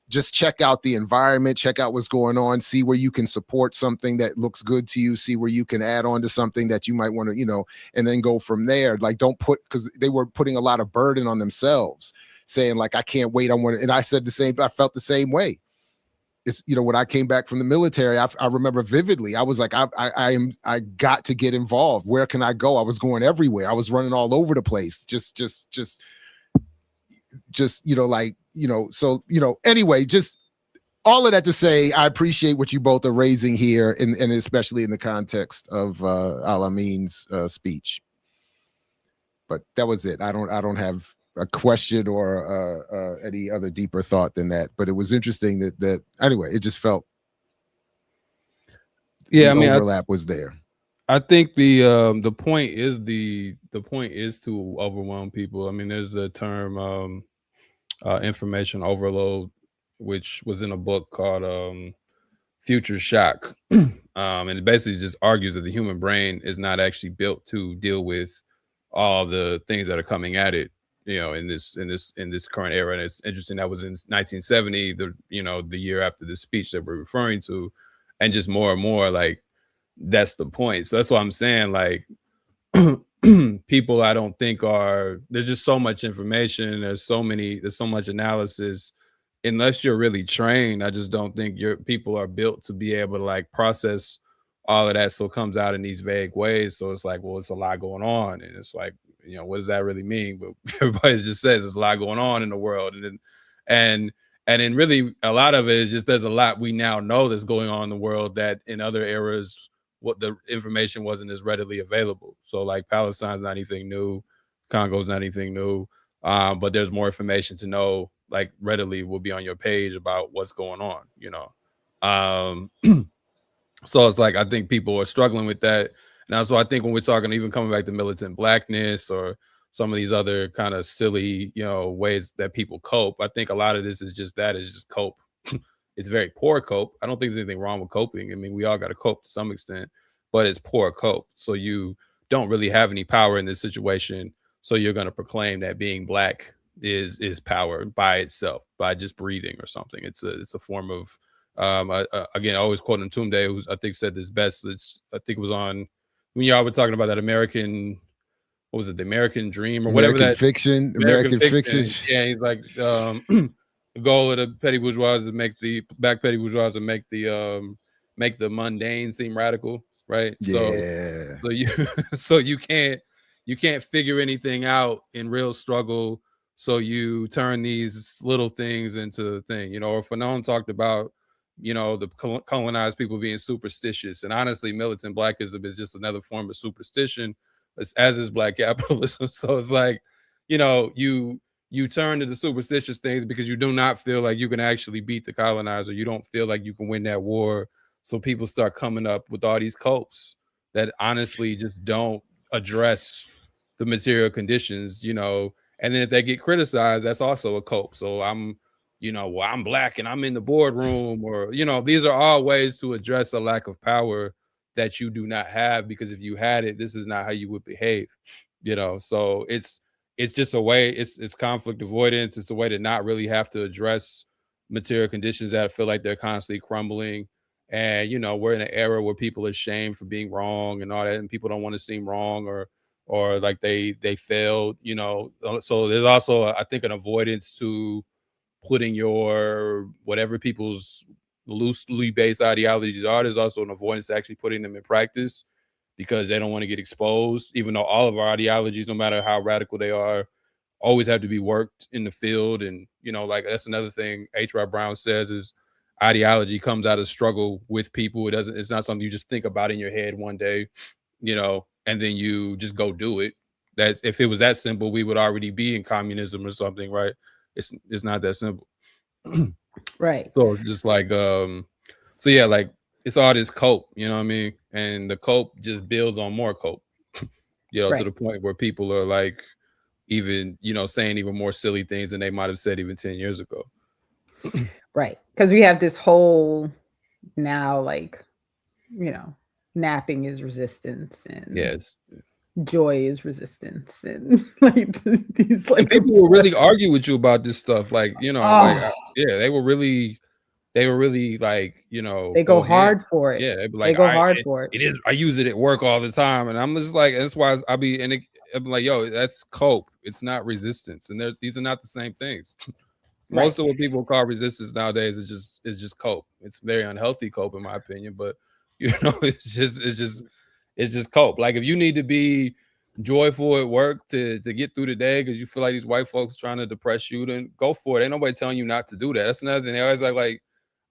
just check out the environment, check out what's going on, see where you can support something that looks good to you, see where you can add on to something that you might want to, and then go from there. Like, because they were putting a lot of burden on themselves, saying like, I can't wait. And I said the same, I felt the same way. It's, when I came back from the military, I remember vividly, I was like, I got to get involved. Where can I go? I was going everywhere. I was running all over the place. So, anyway, just all of that to say, I appreciate what you both are raising here, and especially in the context of Al-Amin's speech. But that was it. I don't have a question or any other deeper thought than that. But it was interesting that anyway, it just felt the overlap was there. I think the point is to overwhelm people. I mean, there's the term information overload, which was in a book called Future Shock. And it basically just argues that the human brain is not actually built to deal with all the things that are coming at it, in this current era. And it's interesting, that was in 1970, the year after the speech that we're referring to, and just more and more, like, that's the point. So that's what I'm saying, like, people, I don't think there's just so much information, there's so much analysis. Unless you're really trained, I just don't think people are built to be able to like process all of that. So it comes out in these vague ways. So it's like, well, it's a lot going on, and it's like, you know, what does that really mean? But everybody just says there's a lot going on in the world, and then really a lot of it is just there's a lot we now know that's going on in the world that in other eras what the information wasn't as readily available. So like Palestine's not anything new, Congo's not anything new, but there's more information to know, like readily will be on your page about what's going on, you know. So it's like I think people are struggling with that now. So I think when we're talking, even coming back to militant blackness or some of these other kind of silly, you know, ways that people cope, I think a lot of this is just cope. It's very poor cope. I don't think there's anything wrong with coping. I mean, we all got to cope to some extent, but it's poor cope. So you don't really have any power in this situation. So you're going to proclaim that being black is power by itself, by just breathing or something. It's a form of again, I always quote Ntumde, who I think said this best. I think it was on when y'all were talking about that American, what was it, the American Dream or whatever that American fiction. Yeah, he's like the goal of the petty bourgeois is to make the black petty bourgeois to make the mundane seem radical, right? Yeah. So you can't figure anything out in real struggle. So you turn these little things into a thing, you know. Or Fanon talked about, you know, the colonized people being superstitious, and honestly, militant blackism is just another form of superstition, as is black capitalism. So it's like, you know, you turn to the superstitious things because you do not feel like you can actually beat the colonizer. You don't feel like you can win that war. So people start coming up with all these copes that honestly just don't address the material conditions, you know. And then if they get criticized, that's also a cope. So I'm black and I'm in the boardroom, or, you know, these are all ways to address a lack of power that you do not have, because if you had it, this is not how you would behave, you know. So it's just a way, it's conflict avoidance. It's a way to not really have to address material conditions that feel like they're constantly crumbling. And, you know, we're in an era where people are shamed for being wrong and all that, and people don't want to seem wrong or like they failed, you know. So there's also, I think, an avoidance to putting your whatever people's loosely based ideologies are. There's also an avoidance to actually putting them in practice because they don't want to get exposed, even though all of our ideologies, no matter how radical they are, always have to be worked in the field. And, you know, like that's another thing H. R. Brown says is ideology comes out of struggle with people. It's not something you just think about in your head one day, you know, and then you just go do it. That if it was that simple, we would already be in communism or something, right? It's not that simple. Right. So just like so yeah, like it's all this cope, you know what I mean? And the cope just builds on more cope, you know, Right. to the point where people are like even, you know, saying even more silly things than they might have said even 10 years ago. Right. Because we have this whole now, like, you know, napping is resistance and joy is resistance, and like these like people will really argue with you about this stuff, like, you know, like they were really like, you know, they go hard for it. Yeah, they'd be like, they go hard for it. It is. I use it at work all the time, and I'm just like, that's why I'm like, yo, that's cope. It's not resistance, and these are not the same things. Most of what people call resistance nowadays is just cope. It's very unhealthy cope, in my opinion. But you know, it's just cope. Like if you need to be joyful at work to get through the day because you feel like these white folks trying to depress you, then go for it. Ain't nobody telling you not to do that. That's another thing. They always like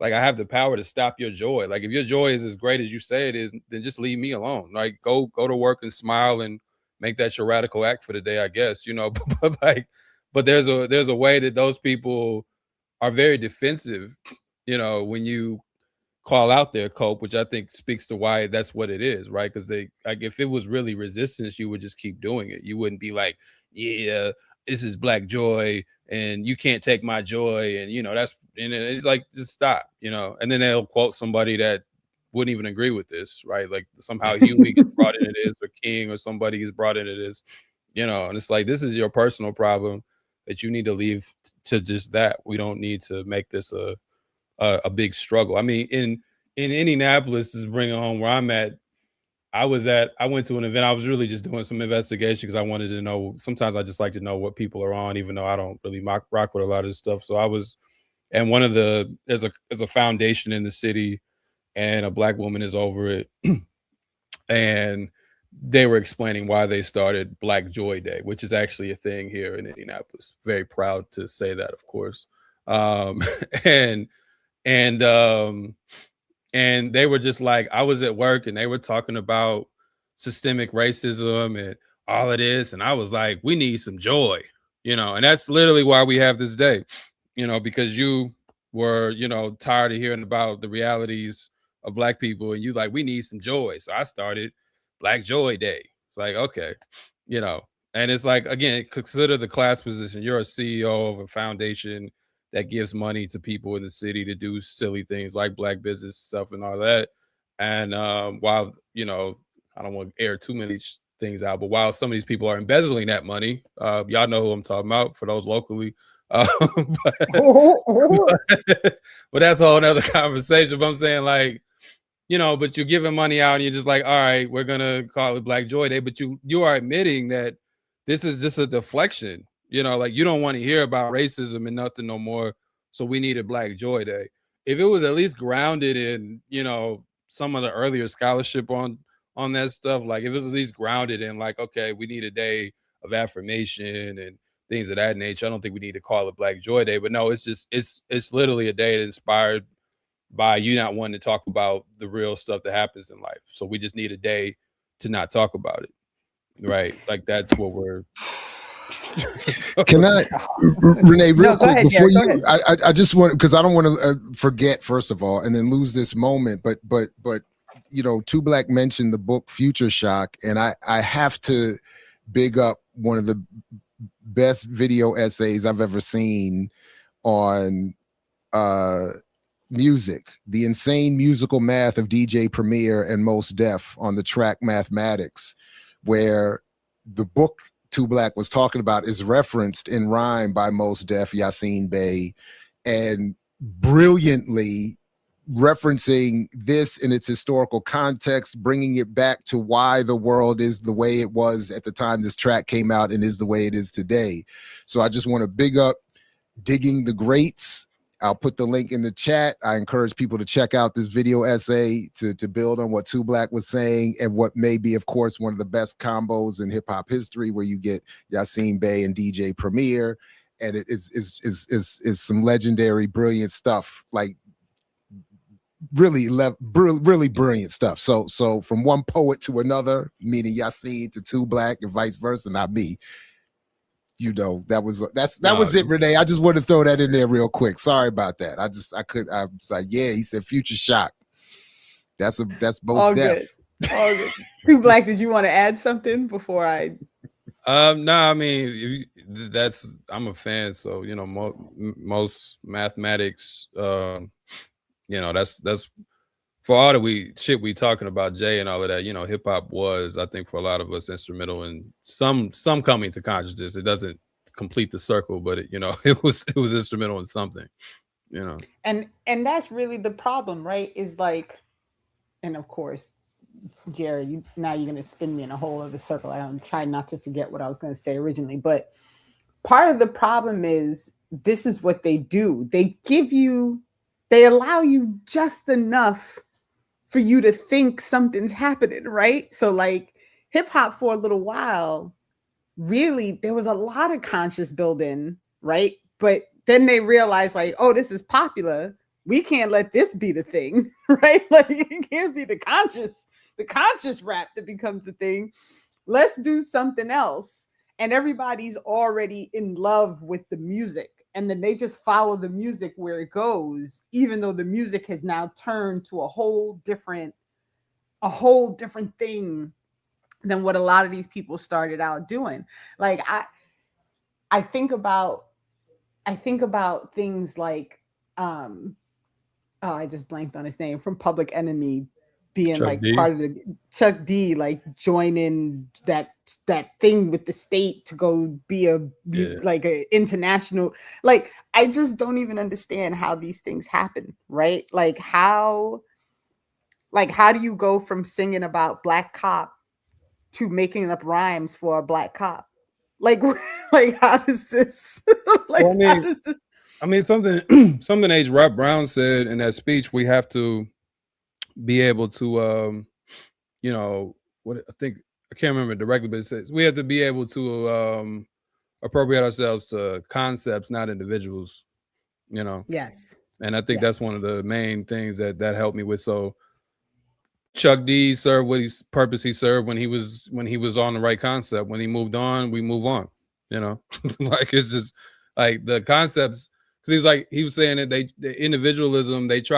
I have the power to stop your joy. Like if your joy is as great as you say it is, then just leave me alone. Like go to work and smile and make that your radical act for the day, I guess, you know. But there's a way that those people are very defensive, you know, when you call out their cope, which I think speaks to why that's what it is, right? Because they, like, if it was really resistance, you would just keep doing it. You wouldn't be like, yeah, this is black joy and you can't take my joy, and you know, and it's like, just stop, you know. And then they'll quote somebody that wouldn't even agree with this, right? Like somehow Huey gets brought into this, or King or somebody gets brought into this, you know. And it's like, this is your personal problem that you need to leave to just that. We don't need to make this a big struggle. I mean, in Indianapolis, to bring it home where I'm at, I went to an event. I was really just doing some investigation because I wanted to know. Sometimes I just like to know what people are on, even though I don't really rock with a lot of this stuff. So I was, and one of there's a foundation in the city, and a black woman is over it, and they were explaining why they started Black Joy Day, which is actually a thing here in Indianapolis. Very proud to say that, of course. Um, and and um, and they were just like, I was at work and they were talking about systemic racism and all of this, and I was like, we need some joy, and that's literally why we have this day, because you were, tired of hearing about the realities of Black people, and you like, we need some joy. So I started Black Joy Day. It's like, okay, and it's like, again, consider the class position. You're a CEO of a foundation that gives money to people in the city to do silly things like Black business stuff and all that. And while, I don't want to air too many things out, but while some of these people are embezzling that money, y'all know who I'm talking about for those locally. But, but that's a whole other conversation. But I'm saying, like, but you're giving money out and you're just like, all right, we're gonna call it Black Joy Day, but you are admitting that this is just a deflection. Like, you don't want to hear about racism and nothing no more, so we need a Black Joy Day. If it was at least grounded in, some of the earlier scholarship on that stuff, like if it was at least grounded in, like, okay, we need a day of affirmation and things of that nature, I don't think we need to call it Black Joy Day. But no, it's just it's literally a day inspired by you not wanting to talk about the real stuff that happens in life. So we just need a day to not talk about it. Right. Like, that's what we're Can I, Renee, real quick, ahead, before you, I just want, because I don't want to forget, first of all, and then lose this moment, but Two Black mentioned the book Future Shock, and I have to big up one of the best video essays I've ever seen on music, the insane musical math of DJ Premier and Mos Def on the track Mathematics, where the book Two Black was talking about is referenced in rhyme by Mos Def, Yasin Bey, and brilliantly referencing this in its historical context, bringing it back to why the world is the way it was at the time this track came out and is the way it is today. So I just want to big up Digging the Greats. I'll put the link in the chat. I encourage people to check out this video essay to build on what Two Black was saying, and what may be, of course, one of the best combos in hip hop history, where you get Yasin Bey and DJ Premier, and it is some legendary, brilliant stuff. Like, really brilliant stuff. So from one poet to another, meaning Yasin to Two Black and vice versa, not me. That was it, Renee. I just wanted to throw that in there real quick. Sorry about that. I was like, yeah, he said Future Shock. That's Mos Def. All good. Two Black, did you want to add something before I? No, I mean, I'm a fan. So, most mathematics, that's for all the shit we talking about, Jay, and all of that, hip hop was, I think, for a lot of us, instrumental in some coming to consciousness. It doesn't complete the circle, but it was instrumental in something, And that's really the problem, right? Is like, and of course, Jared, now you're going to spin me in a whole other circle. I'm trying not to forget what I was going to say originally, but part of the problem is this is what they do. They allow you just enough for you to think something's happening, right? So like hip hop for a little while, really, there was a lot of conscious building, right? But then they realized, like, oh, this is popular. We can't let this be the thing, right? Like, it can't be the conscious rap that becomes the thing. Let's do something else. And everybody's already in love with the music. And then they just follow the music where it goes, even though the music has now turned to a whole different thing than what a lot of these people started out doing. Like I think about things like I just blanked on his name, from Public Enemy, being Chuck D. Part of the Chuck D, like joining that thing with the state to go be like a international, like, I just don't even understand how these things happen, right? Like how do you go from singing about Black cop to making up rhymes for a Black cop? Like how does this like, well, how does this? I mean, something H. Rap Brown said in that speech, we have to be able to, what I I can't remember directly, but it says we have to be able to appropriate ourselves to concepts, not individuals. You know. Yes. And I think that's one of the main things that helped me with. So Chuck D served what purpose he served when he was on the right concept. When he moved on, we move on. You know, like it's just like the concepts. Because he was saying that the individualism, he's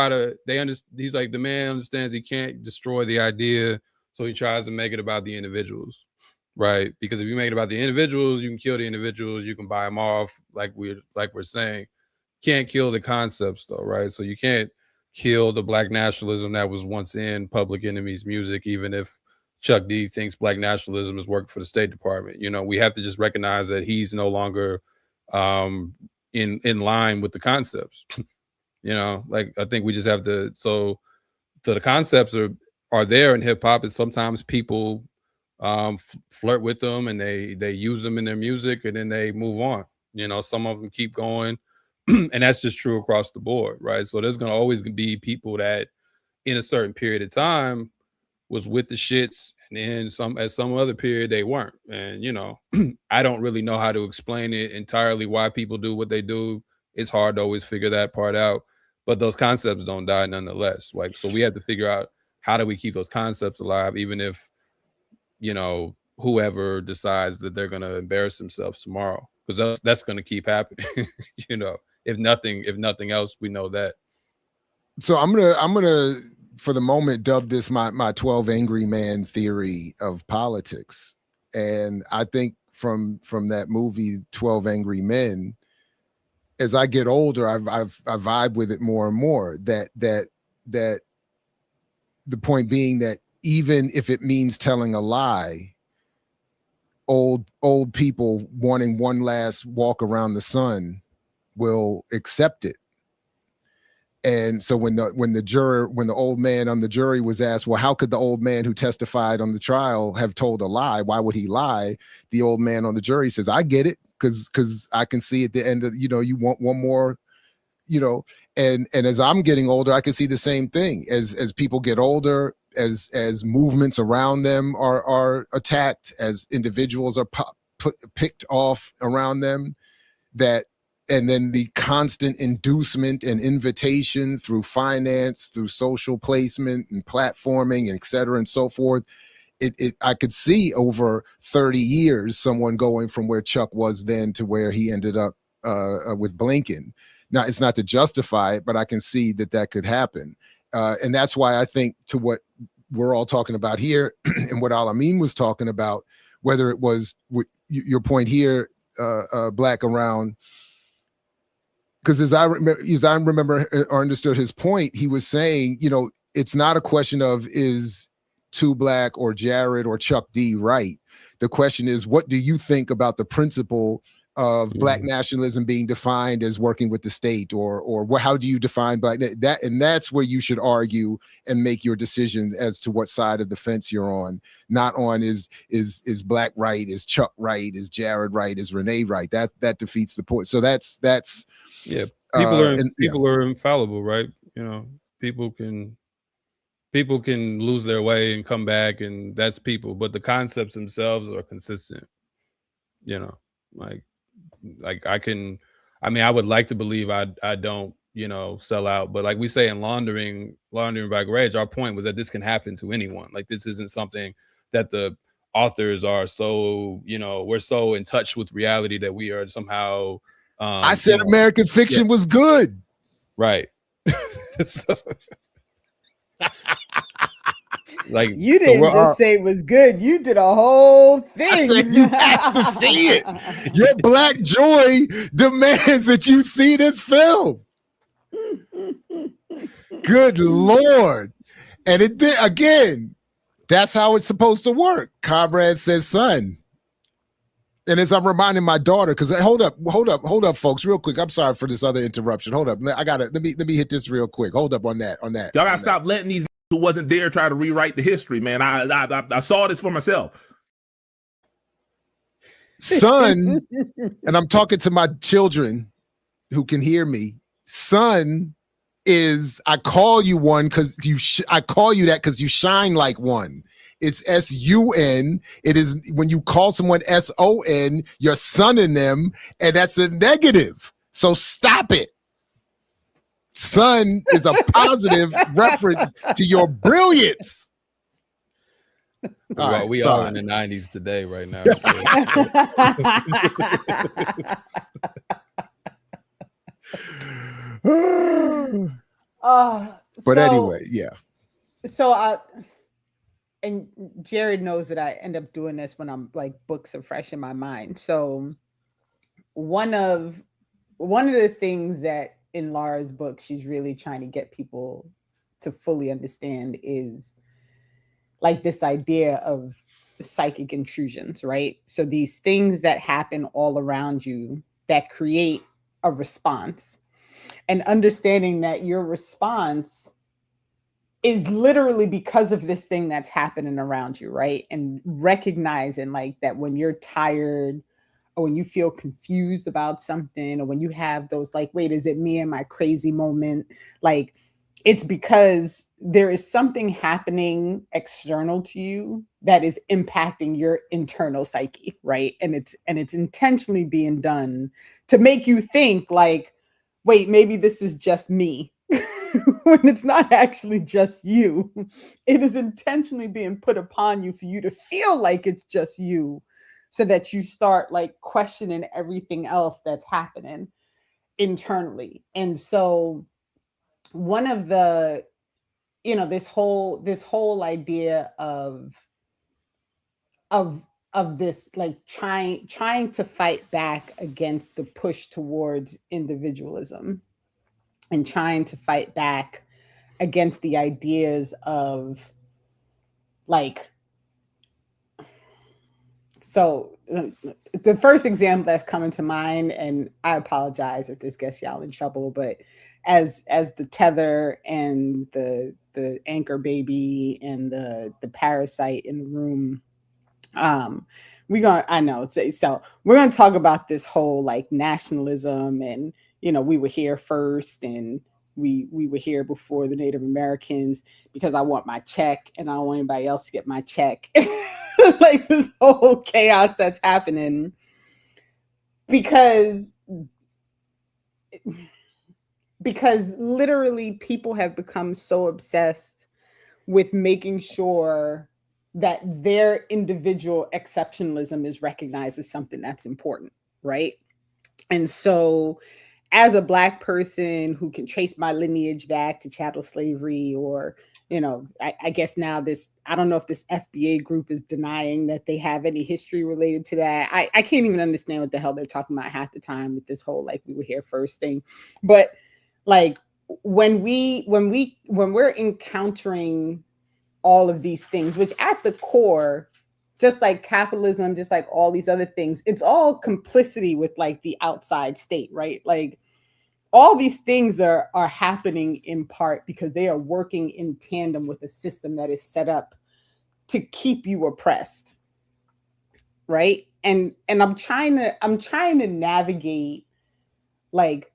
like, the man understands he can't destroy the idea, so he tries to make it about the individuals, right? Because if you make it about the individuals, you can kill the individuals, you can buy them off, like we're saying. Can't kill the concepts though, right? So you can't kill the black nationalism that was once in Public Enemy's music, even if Chuck D thinks black nationalism is working for the State Department. You know, we have to just recognize that he's no longer in line with the concepts. You know, like I think we just have to. So the concepts are there in hip hop, and sometimes people flirt with them and they use them in their music, and then they move on. You know, some of them keep going. And that's just true across the board, right? So there's going to always be people that in a certain period of time was with the shits, and then at some other period they weren't. And, you know, I don't really know how to explain it entirely why people do what they do. It's hard to always figure that part out, but those concepts don't die nonetheless. Like, so we have to figure out how do we keep those concepts alive, even if, you know, whoever decides that they're going to embarrass themselves tomorrow, because that's going to keep happening, you know. If nothing else, we know that. So I'm gonna for the moment dub this my 12 angry man theory of politics. And I think from that movie 12 Angry Men, as I get older, I vibe with it more and more. That the point being that even if it means telling a lie, old people wanting one last walk around the sun will accept it. And so when the old man on the jury was asked, well, how could the old man who testified on the trial have told a lie? Why would he lie? The old man on the jury says, I get it, because I can see at the end of, you know, you want one more, you know, and as I'm getting older, I can see the same thing. As people get older, as movements around them are attacked, as individuals are picked off around them, and then the constant inducement and invitation through finance, through social placement and platforming, et cetera, and so forth. I could see over 30 years someone going from where Chuck was then to where he ended up with Blinken. Now, it's not to justify it, but I can see that could happen. And that's why I think, to what we're all talking about here and what Al-Amin was talking about, whether it was your point here, Black, around, because as I remember or understood his point, he was saying, you know, it's not a question of is 2 Black or Jared or Chuck D right. The question is, what do you think about the principle of Black nationalism being defined as working with the state, or how do you define Black that? And that's where you should argue and make your decision as to what side of the fence you're on. Not on is Black right, is Chuck right, is Jared right, is Renee right. That defeats the point. So that's yeah. People are infallible, right? You know, people can lose their way and come back, and that's people. But the concepts themselves are consistent. You know, like I would like to believe I don't, you know, sell out, but like we say in laundering by grades, our point was that this can happen to anyone. Like, this isn't something that the authors are so, you know, we're so in touch with reality that we are somehow. I said American fiction was good. Right. So, like, you didn't just say it was good. You did a whole thing. I said you have to see it. Your Black joy demands that you see this film. Good Lord. And it did again. That's how it's supposed to work. Comrade says, son. And as I'm reminding my daughter, because hold up, folks, real quick. I'm sorry for this other interruption. Hold up. Let me hit this real quick. Hold up on that. Y'all gotta stop letting these who wasn't there try to rewrite the history, man. I saw this for myself. Son, and I'm talking to my children who can hear me. Son is, I call you one because I call you that because you shine like one. it's S-U-N. It is when you call someone S-O-N, you're sunning them, and that's a negative. So stop it. Sun is a positive reference to your brilliance. Well, we are in the 90s today right now. But anyway, yeah. So and Jared knows that I end up doing this when I'm like books are fresh in my mind. So one of the things that in Laura's book she's really trying to get people to fully understand is like this idea of psychic intrusions, right? So these things that happen all around you that create a response, and understanding that your response is literally because of this thing that's happening around you, right? And recognizing like that when you're tired or when you feel confused about something, or when you have those like, wait, is it me and my crazy moment? Like, it's because there is something happening external to you that is impacting your internal psyche, right? And it's intentionally being done to make you think like, wait, maybe this is just me. When it's not actually just you. It is intentionally being put upon you for you to feel like it's just you, so that you start like questioning everything else that's happening internally. And so one of the, this whole idea of this like trying to fight back against the push towards individualism, and trying to fight back against the ideas of like, so the first example that's coming to mind, and I apologize if this gets y'all in trouble, but as the tether and the anchor baby and the parasite in the room, I know so we're gonna talk about this whole like nationalism, and we were here first, and we were here before the Native Americans, because I want my check and I don't want anybody else to get my check. Like this whole chaos that's happening because literally people have become so obsessed with making sure that their individual exceptionalism is recognized as something that's important, right? And so as a Black person who can trace my lineage back to chattel slavery, or, I guess now I don't know if this FBA group is denying that they have any history related to that. I can't even understand what the hell they're talking about half the time with this whole, like, we were here first thing. But like, when we're encountering all of these things, which at the core, just like capitalism, just like all these other things, it's all complicity with like the outside state, right? Like all these things are happening in part because they are working in tandem with a system that is set up to keep you oppressed, right? And I'm trying to navigate, like,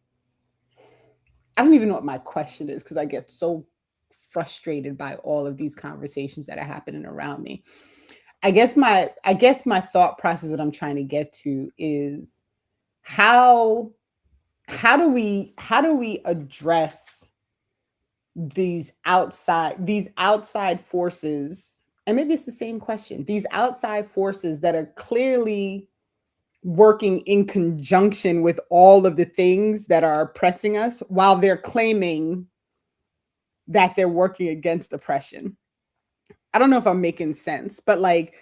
I don't even know what my question is, because I get so frustrated by all of these conversations that are happening around me. I guess my thought process that I'm trying to get to is how do we address these outside forces, and maybe it's the same question, these outside forces that are clearly working in conjunction with all of the things that are oppressing us, while they're claiming that they're working against oppression. I don't know if I'm making sense, but like,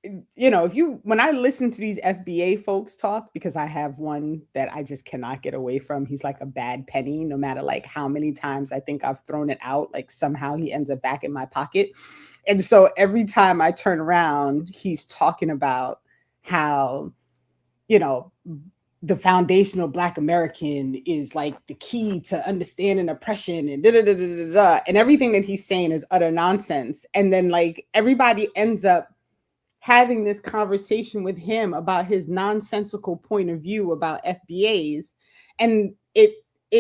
when I listen to these FBA folks talk, because I have one that I just cannot get away from. He's like a bad penny. No matter like how many times I think I've thrown it out, like somehow he ends up back in my pocket. And so every time I turn around, he's talking about how, the foundational Black American is like the key to understanding oppression, and and everything that he's saying is utter nonsense. And then like everybody ends up having this conversation with him about his nonsensical point of view about FBAs, and it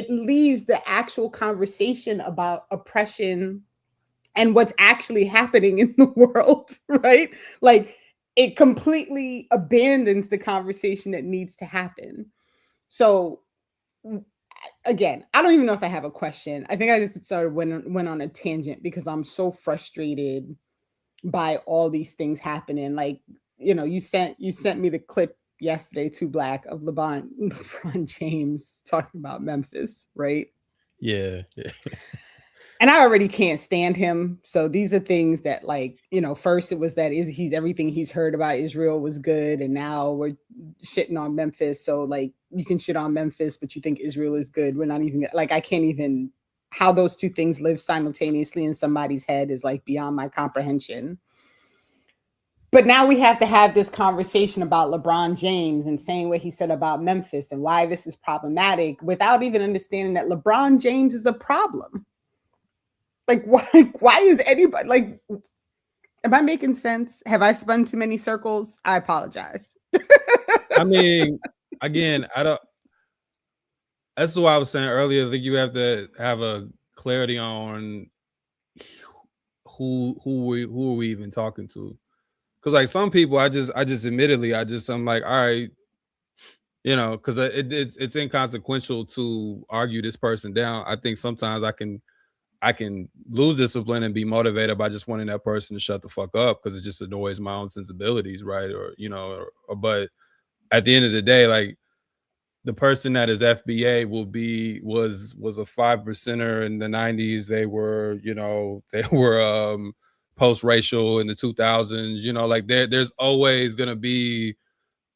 leaves the actual conversation about oppression and what's actually happening in the world, right? Like, it completely abandons the conversation that needs to happen. So again, I don't even know if I have a question. I think I just went on a tangent because I'm so frustrated by all these things happening. Like, you know, you sent me the clip yesterday, too, Black, of LeBron James talking about Memphis, right? Yeah. And I already can't stand him. So these are things that, like, you know, first it was that he's everything he's heard about Israel was good, and now we're shitting on Memphis. So, like, you can shit on Memphis, but you think Israel is good. We're not even, like, I can't even, how those two things live simultaneously in somebody's head is, like, beyond my comprehension. But now we have to have this conversation about LeBron James and saying what he said about Memphis and why this is problematic without even understanding that LeBron James is a problem. Like, why is anybody, like, am I making sense? Have I spun too many circles? I apologize. I mean, again, that's what I was saying earlier. I think you have to have a clarity on who are we even talking to? Because, like, some people, I'm like, all right, you know, because it's inconsequential to argue this person down. I think sometimes I can lose discipline and be motivated by just wanting that person to shut the fuck up because it just annoys my own sensibilities, right? Or, you know, but at the end of the day, like, the person that is FBA was a 5%er in the 90s. They were, you know, post-racial in the 2000s, you know, like there's always gonna be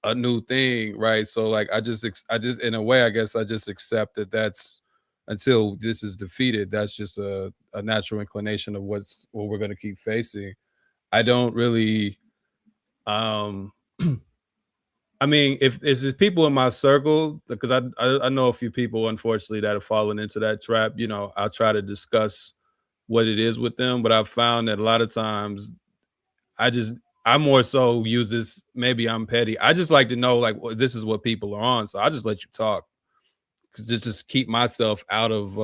a new thing, right? So, like, I just in a way, I guess I just accept that that's, until this is defeated, that's just a natural inclination of what we're going to keep facing. I don't really, I mean, if there's people in my circle, because I know a few people, unfortunately, that have fallen into that trap, you know, I'll try to discuss what it is with them, but I've found that a lot of times I more so use this, maybe I'm petty, I just like to know, like, well, this is what people are on, so I'll just let you talk. Just keep myself out of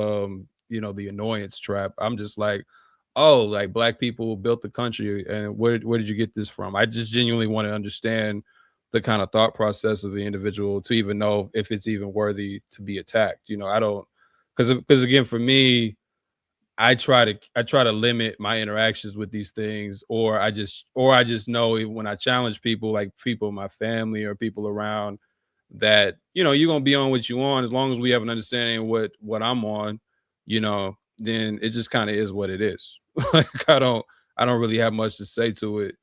you know, the annoyance trap. I'm just like, oh, like, Black people built the country, and where did you get this from? I just genuinely want to understand the kind of thought process of the individual to even know if it's even worthy to be attacked. You know, I don't, because again, for me, I try to limit my interactions with these things, or I just know when I challenge people, like people in my family or people around, that, you know, you're gonna be on what you on, as long as we have an understanding of what I'm on, you know, then it just kind of is what it is. Like, I don't really have much to say to it.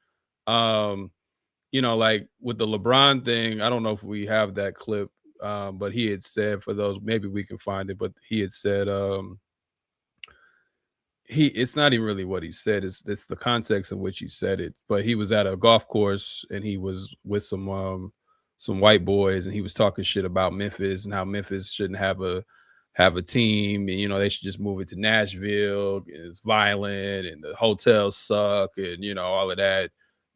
You know, like with the LeBron thing, I don't know if we have that clip, but he had said, for those, maybe we can find it, but he had said, it's not even really what he said, it's the context in which he said it, but he was at a golf course and he was with some white boys, and he was talking shit about Memphis and how Memphis shouldn't have a team, and, you know, they should just move it to Nashville, and it's violent and the hotels suck, and, you know, all of that.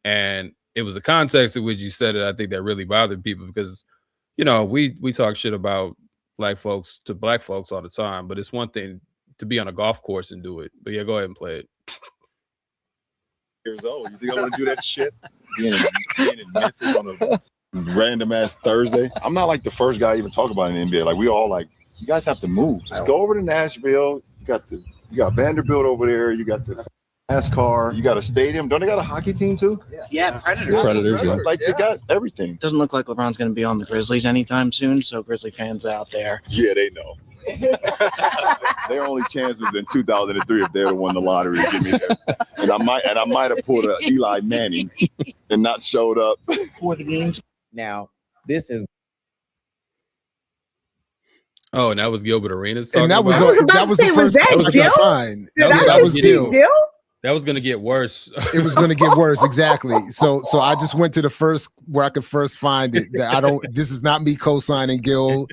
And it was the context in which he said it, I think, that really bothered people, because, you know, we talk shit about Black folks to Black folks all the time, but it's one thing to be on a golf course and do it. But yeah, go ahead and play it. Years old. You think I want to do that shit? Being in Memphis on a random ass Thursday. I'm not like the first guy to even talk about it in the NBA. Like, we all like, you guys have to move. Just go over to Nashville. You got Vanderbilt over there. You got the NASCAR. You got a stadium. Don't they got a hockey team too? Yeah, Predators. Yeah. Like, they got everything. Doesn't look like LeBron's going to be on the Grizzlies anytime soon. So Grizzly fans out there. Yeah, they know. Their only chance was in 2003 if they'd have won the lottery. Give me that. And I might have pulled a Eli Manning and not showed up for the games. Now, this is. Oh, and that was Gilbert Arenas. And that was the first. That was Gil. That was gonna get worse. It was gonna get worse, exactly. So I just went to the first where I could first find it. That this is not me co-signing Gil.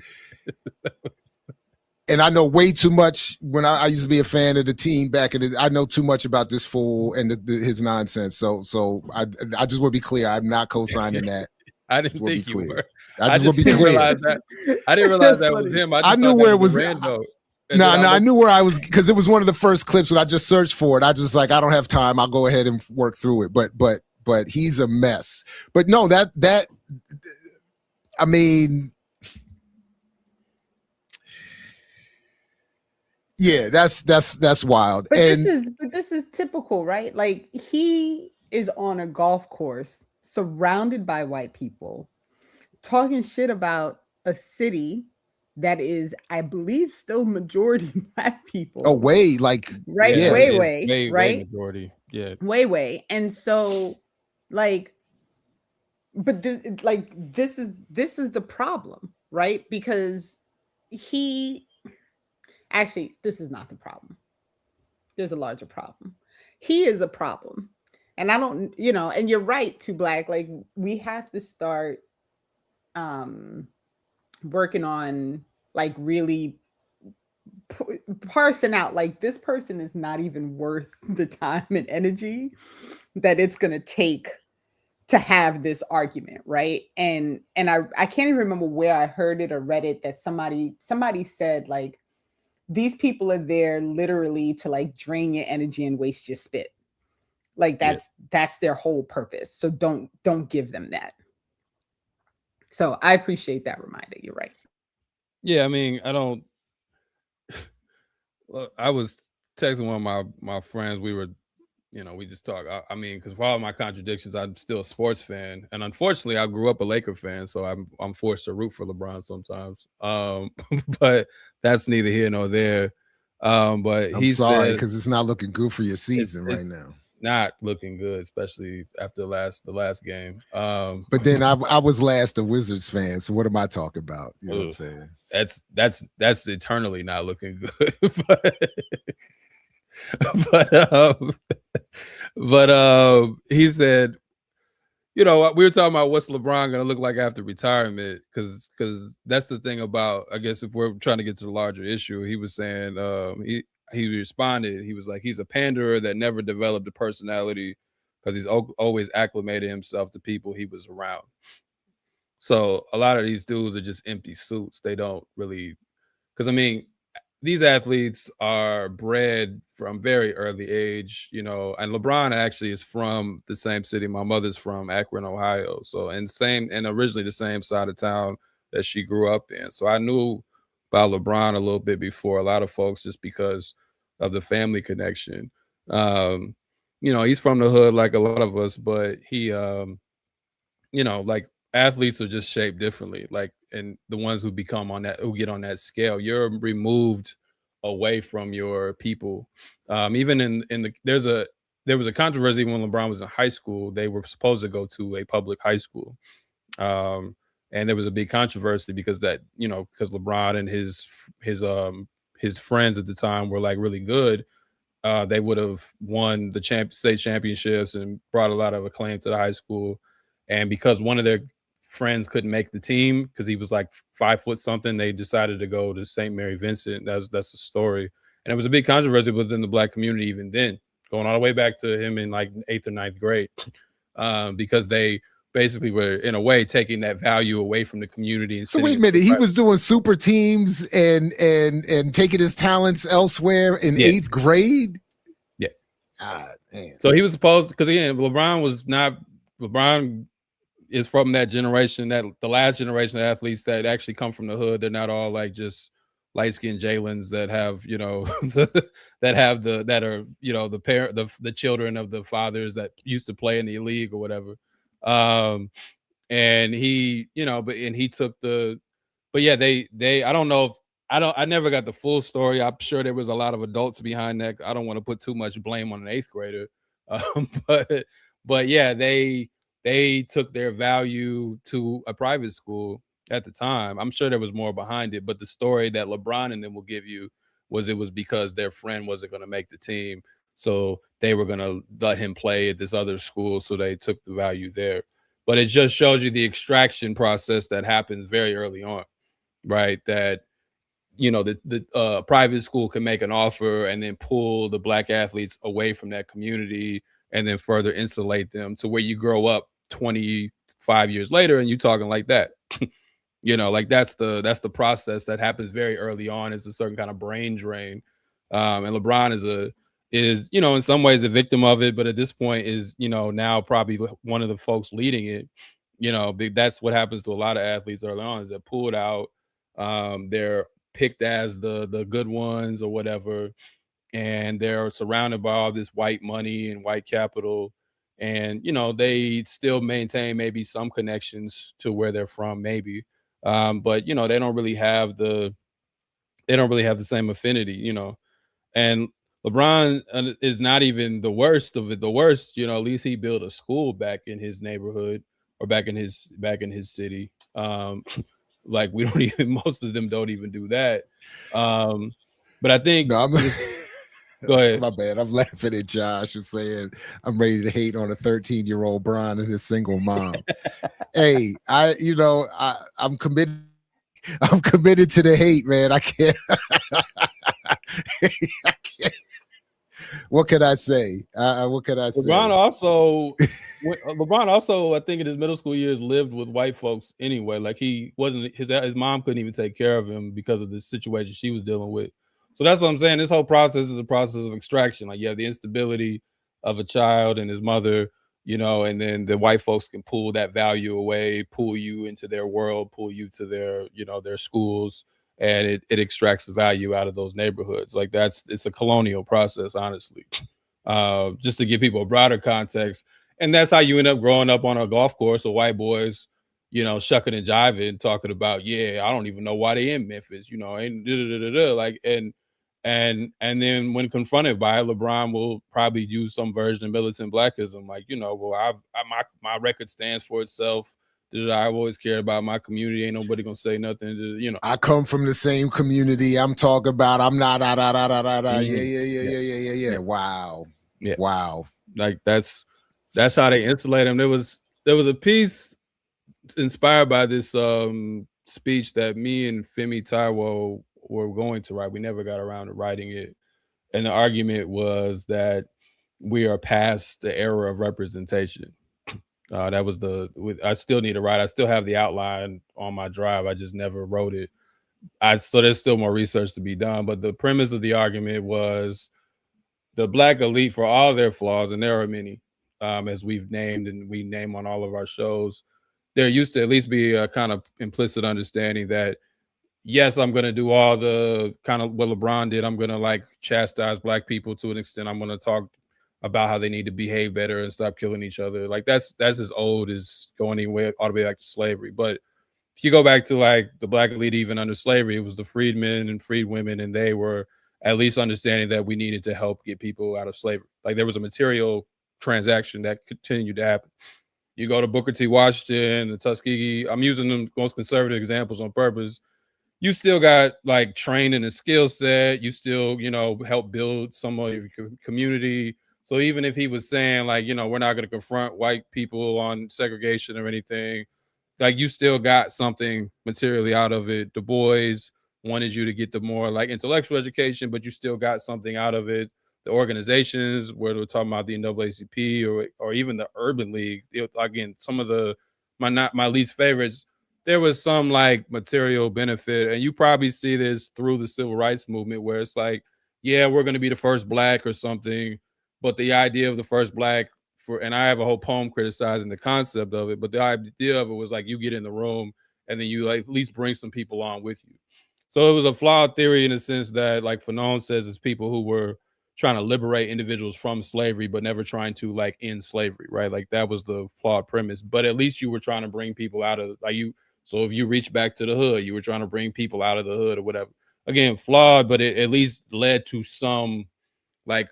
And I know way too much. When I used to be a fan of the team back in I know too much about this fool and his nonsense. So I just want to be clear. I'm not co-signing that. I didn't think you were. I just want to be clear. I didn't realize that was him. I knew where it was. No, I knew where I was because it was one of the first clips when I just searched for it. I just like, I don't have time. I'll go ahead and work through it. But he's a mess. But no, that I mean, yeah, that's wild. But this is typical, right? Like, he is on a golf course surrounded by white people talking shit about a city that is, I believe, still majority Black people. Oh, way, like, right? Yeah. Way, right? Majority, yeah. Way. And so, like, but this is the problem, right? Because actually, this is not the problem. There's a larger problem. He is a problem. And I don't, and you're right, to Black, like, we have to start working on, like, really parsing out, like, this person is not even worth the time and energy that it's going to take to have this argument, right? And I can't even remember where I heard it or read it, that somebody said, like, these people are there literally to, like, drain your energy and waste your spit. Like, that's their whole purpose. So don't give them that. So I appreciate that reminder. You're right. Yeah, I mean, I was texting one of my friends. We were, we just talk. I mean, because for all my contradictions, I'm still a sports fan, and unfortunately, I grew up a Laker fan, so I'm forced to root for LeBron sometimes. But that's neither here nor there. But I'm sorry, because it's not looking good for your season right now. Not looking good, especially after the last game. But then I was last a Wizards fan, so what am I talking about? You know what I'm saying? That's eternally not looking good. but he said, we were talking about what's LeBron gonna look like after retirement, because that's the thing about, I guess, if we're trying to get to the larger issue. He was saying he responded, he was like, he's a panderer that never developed a personality because he's always acclimated himself to people he was around. So a lot of these dudes are just empty suits. They don't really, because I mean, these athletes are bred from very early age, and LeBron actually is from the same city. My mother's from Akron, Ohio. So, and originally the same side of town that she grew up in. So I knew about LeBron a little bit before a lot of folks, just because of the family connection. He's from the hood like a lot of us, but he, like, athletes are just shaped differently. Like, and the ones who get on that scale, you're removed away from your people. Even there was a controversy when LeBron was in high school. They were supposed to go to a public high school. And there was a big controversy because LeBron and his friends at the time were, like, really good. They would have won the state championships and brought a lot of acclaim to the high school. And because one of their friends couldn't make the team because he was like 5 foot something, they decided to go to St. Mary Vincent. That's the story. And it was a big controversy within the Black community even then, going all the way back to him in like 8th or 9th grade, because they basically were, in a way, taking that value away from the community. So wait a minute, he was doing super teams and taking his talents elsewhere in 8th grade? Yeah. Man. So he was supposed, because again, LeBron is from that generation, that the last generation of athletes that actually come from the hood. They're not all like just light-skinned Jalen's that have, the children of the fathers that used to play in the league or whatever. And he, he took I don't know if I never got the full story. I'm sure there was a lot of adults behind that. I don't want to put too much blame on an 8th grader. But yeah, they took their value to a private school at the time. I'm sure there was more behind it, but the story that LeBron and them will give you was it was because their friend wasn't going to make the team. So they were going to let him play at this other school. So they took the value there. But it just shows you the extraction process that happens very early on, right? That, the private school can make an offer and then pull the Black athletes away from that community and then further insulate them to where you grow up 25 years later and you're talking like that. You know, like that's the process that happens very early on. It's a certain kind of brain drain. And LeBron is, you know, in some ways a victim of it, but at this point is, you know, now probably one of the folks leading it. You know, that's what happens to a lot of athletes early on, is they're pulled out. They're picked as the good ones or whatever, and they're surrounded by all this white money and white capital. And, you know, they still maintain maybe some connections to where they're from, maybe. But, you know, they don't really have the same affinity, you know. And LeBron is not even the worst of it. The worst, you know, at least he built a school back in his neighborhood or back in his city. Like we don't even, most of them don't even do that. But I think no, go ahead. My bad. I'm laughing at Josh for saying I'm ready to hate on a 13-year-old Bron and his single mom. Hey, I'm committed. I'm committed to the hate, man. I can't. I can't. What can I say? What can I say? LeBron also, I think in his middle school years lived with white folks anyway. Like he wasn't, his mom couldn't even take care of him because of the situation she was dealing with. So that's what I'm saying. This whole process is a process of extraction. Like you have the instability of a child and his mother, you know, and then the white folks can pull that value away, pull you into their world, pull you to their, you know, their schools, and it extracts the value out of those neighborhoods. Like it's a colonial process, honestly. Just to give people a broader context. And that's how you end up growing up on a golf course of white boys, you know, shucking and jiving, talking about, yeah, I don't even know why they in Memphis, you know, and like, and then when confronted by it, LeBron will probably use some version of militant blackism, like, you know, well, my record stands for itself. I've always cared about my community. Ain't nobody gonna say nothing. You know, I come from the same community. I'm talking about. I'm not. Yeah. Wow. Yeah. Wow. Like that's how they insulate him. There was a piece inspired by this speech that me and Femi Taiwo were going to write. We never got around to writing it. And the argument was that we are past the era of representation. That was I still need to write. I still have the outline on my drive. I just never wrote it. So there's still more research to be done. But the premise of the argument was the Black elite, for all their flaws, and there are many, as we've named and we name on all of our shows, there used to at least be a kind of implicit understanding that, yes, I'm going to do all the kind of what LeBron did. I'm going to like chastise Black people to an extent. I'm going to talk about how they need to behave better and stop killing each other. Like that's as old as going anywhere all the way back to slavery. But if you go back to like the Black elite, even under slavery, it was the freedmen and freed women, and they were at least understanding that we needed to help get people out of slavery. Like there was a material transaction that continued to happen. You go to Booker T. Washington, the Tuskegee. I'm using the most conservative examples on purpose. You still got like training and skill set. You still, you know, help build some of your community. So even if he was saying like, you know, we're not going to confront white people on segregation or anything, like you still got something materially out of it. Du Bois wanted you to get the more like intellectual education, but you still got something out of it. The organizations, where we're talking about the NAACP or even the Urban League, again, some of my least favorites, there was some like material benefit. And you probably see this through the civil rights movement, where it's like, yeah, we're going to be the first Black or something. But the idea of the first Black, and I have a whole poem criticizing the concept of it, but the idea of it was like you get in the room and then you like at least bring some people on with you. So it was a flawed theory in the sense that, like Fanon says, it's people who were trying to liberate individuals from slavery, but never trying to like end slavery, right? Like that was the flawed premise. But at least you were trying to bring people out of like you. So if you reach back to the hood, you were trying to bring people out of the hood or whatever. Again, flawed, but it at least led to some like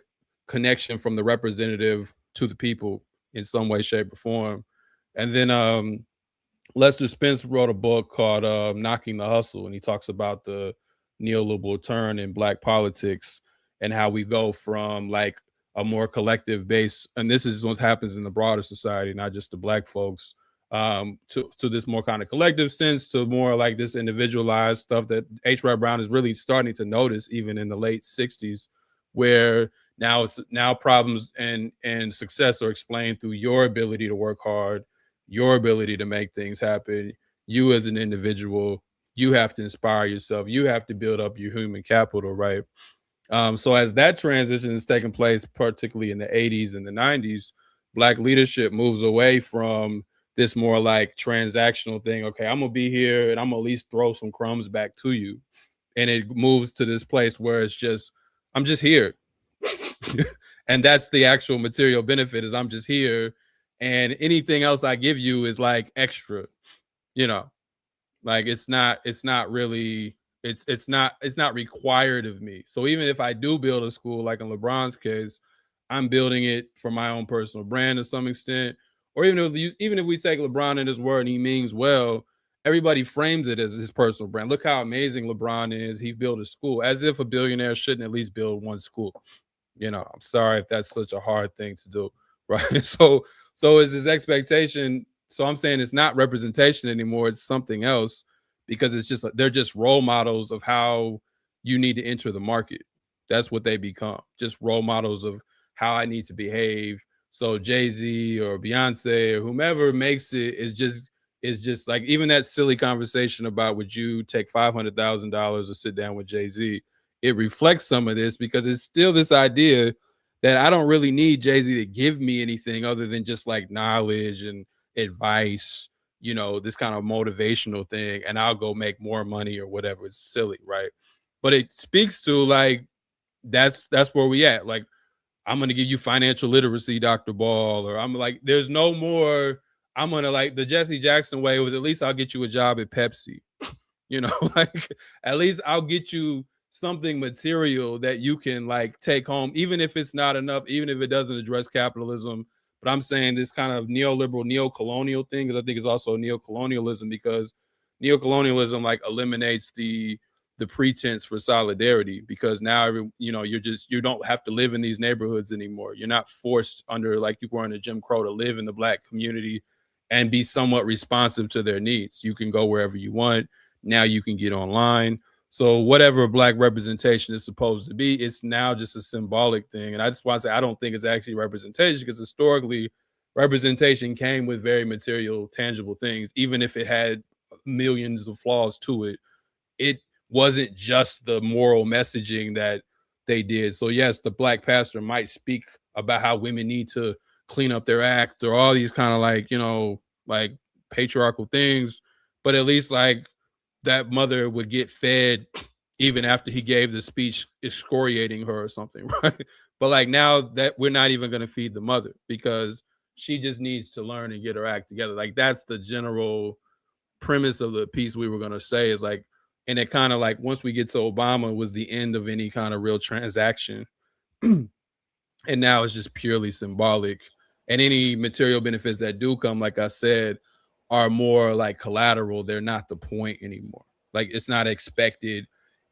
connection from the representative to the people in some way, shape, or form. And then Lester Spence wrote a book called Knocking the Hustle, and he talks about the neoliberal turn in Black politics and how we go from like a more collective base, and this is what happens in the broader society, not just the Black folks, to this more kind of collective sense, to more like this individualized stuff that H. Rod Brown is really starting to notice even in the late 60s, where now problems and success are explained through your ability to work hard, your ability to make things happen, you as an individual, you have to inspire yourself. You have to build up your human capital, right? So as that transition is taking place, particularly in the 80s and the 90s, Black leadership moves away from this more like transactional thing. Okay, I'm gonna be here and I'm gonna at least throw some crumbs back to you. And it moves to this place where it's just, I'm just here. And that's the actual material benefit, is I'm just here. And anything else I give you is like extra, you know. Like it's not really, it's not required of me. So even if I do build a school, like in LeBron's case, I'm building it for my own personal brand to some extent. Or even if we take LeBron at his word and he means well, everybody frames it as his personal brand. Look how amazing LeBron is. He built a school, as if a billionaire shouldn't at least build one school. You know, I'm sorry if that's such a hard thing to do, right? So is his expectation. So I'm saying it's not representation anymore. It's something else, because it's just, they're just role models of how you need to enter the market. That's what they become, just role models of how I need to behave. So Jay-Z or Beyonce or whomever makes it is just like, even that silly conversation about would you take $500,000 to sit down with Jay-Z, it reflects some of this, because it's still this idea that I don't really need Jay-Z to give me anything other than just like knowledge and advice, you know, this kind of motivational thing, and I'll go make more money or whatever. It's silly, right? But it speaks to like, that's where we at. Like, I'm gonna give you financial literacy, Dr. Ball, or I'm like, there's no more, I'm gonna, like the Jesse Jackson way was, at least I'll get you a job at Pepsi. You know, like at least I'll get you something material that you can like take home, even if it's not enough, even if it doesn't address capitalism. But I'm saying this kind of neoliberal, neo-colonial thing, because I think it's also neo-colonialism, because neo-colonialism like eliminates the pretense for solidarity, because now you don't have to live in these neighborhoods anymore. You're not forced under, like you were in a Jim Crow, to live in the Black community and be somewhat responsive to their needs. You can go wherever you want. Now you can get online. So whatever Black representation is supposed to be, it's now just a symbolic thing. And I just want to say, I don't think it's actually representation, because historically representation came with very material, tangible things. Even if it had millions of flaws to it, it wasn't just the moral messaging that they did. So yes, the Black pastor might speak about how women need to clean up their act, or all these kind of like, like patriarchal things, but at least like that mother would get fed even after he gave the speech excoriating her or something, right? But like now that we're not even going to feed the mother, because she just needs to learn and get her act together. Like that's the general premise of the piece we were going to say, is like, and it kind of like, once we get to Obama, was the end of any kind of real transaction. And now it's just purely symbolic. And any material benefits that do come, like I said, are more like collateral. They're not the point anymore. Like it's not expected.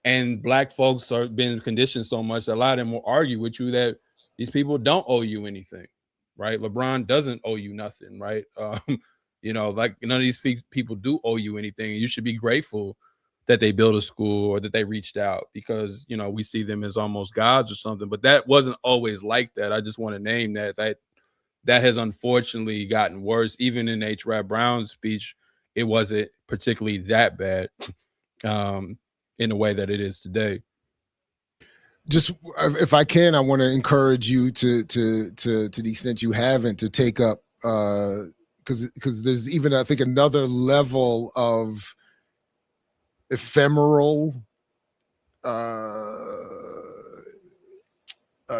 And Black folks are being conditioned so much, a lot of them will argue with you that these people don't owe you anything, right? LeBron doesn't owe you nothing, right? Like none of these people do owe you anything. You should be grateful that they built a school or that they reached out, because, we see them as almost gods or something, but that wasn't always like that. I just want to name that has unfortunately gotten worse. Even in H. Rap Brown's speech, it wasn't particularly that bad in the way that it is today. Just if I can, I want to encourage you to the extent you haven't, to take up, because there's even, I think, another level of ephemeral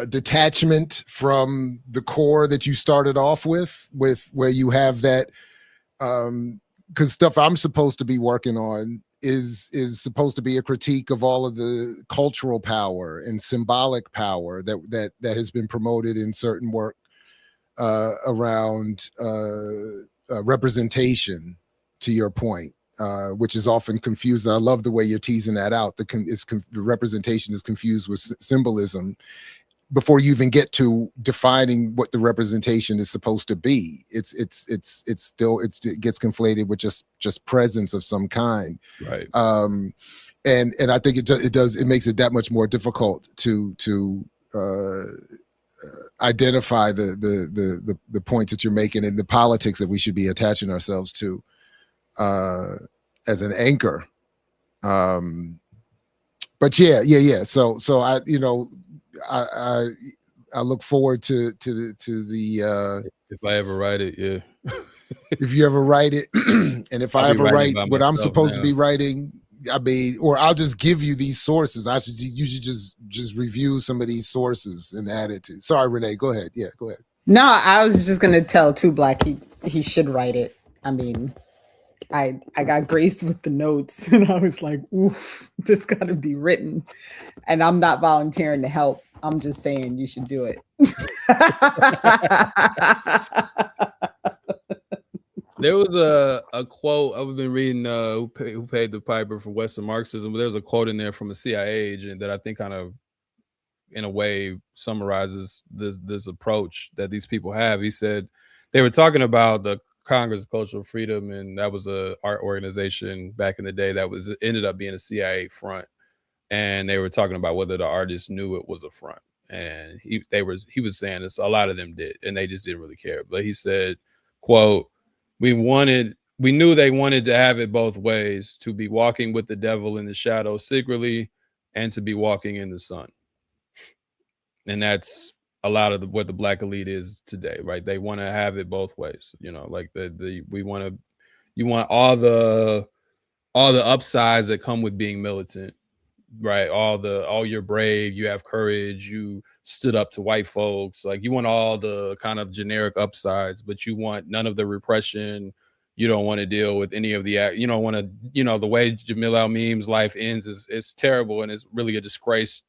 detachment from the core that you started off with where you have that, because stuff I'm supposed to be working on is supposed to be a critique of all of the cultural power and symbolic power that has been promoted in certain work around representation, to your point, which is often confused. And I love the way you're teasing that out. The representation is confused with symbolism before you even get to defining what the representation is supposed to be. It gets conflated with just presence of some kind. Right. And I think it makes it that much more difficult to identify the points that you're making and the politics that we should be attaching ourselves to. as an anchor. But yeah. So I, I look forward to the if I ever write it, yeah. If you ever write it, and if I ever write what I'm supposed to be writing, I mean, or I'll just give you these sources. You should just review some of these sources and add it to. Sorry, Renee, go ahead. Yeah, go ahead. No, I was just gonna tell Two Black he should write it. I mean, I got graced with the notes, and I was like, oof, this got to be written. And I'm not volunteering to help. I'm just saying you should do it. There was a quote I've been reading. Who paid the piper for Western Marxism? But there's a quote in there from a CIA agent that I think kind of, in a way, summarizes this approach that these people have. He said they were talking about the Congress of Cultural Freedom, and that was a art organization back in the day that ended up being a CIA front, and they were talking about whether the artists knew it was a front, and he was saying this, a lot of them did, and they just didn't really care. But he said, quote, we knew they wanted to have it both ways, to be walking with the devil in the shadows secretly and to be walking in the sun. And that's a lot of what the Black elite is today, right? They want to have it both ways, like you want all the upsides that come with being militant, right? All you're brave, you have courage, you stood up to white folks, like you want all the kind of generic upsides, but you want none of the repression. You don't want to deal with any of the, you don't want to, the way Jamil Al-Amin's life ends is terrible, and it's really a disgrace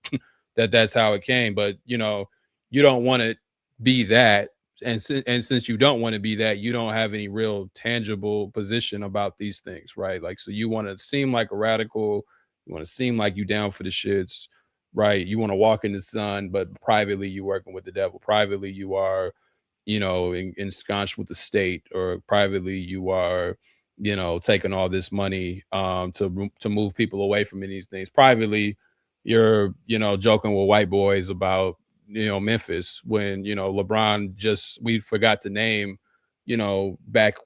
that's how it came. But you don't want to be that, and since you don't want to be that, you don't have any real tangible position about these things, right? Like, so you want to seem like a radical, you want to seem like you down for the shits, right? You want to walk in the sun, but privately you working with the devil. Privately you are, ensconced with the state, or privately you are, taking all this money to move people away from these things. Privately, you're, joking with white boys about, Memphis, when, LeBron we forgot to name, back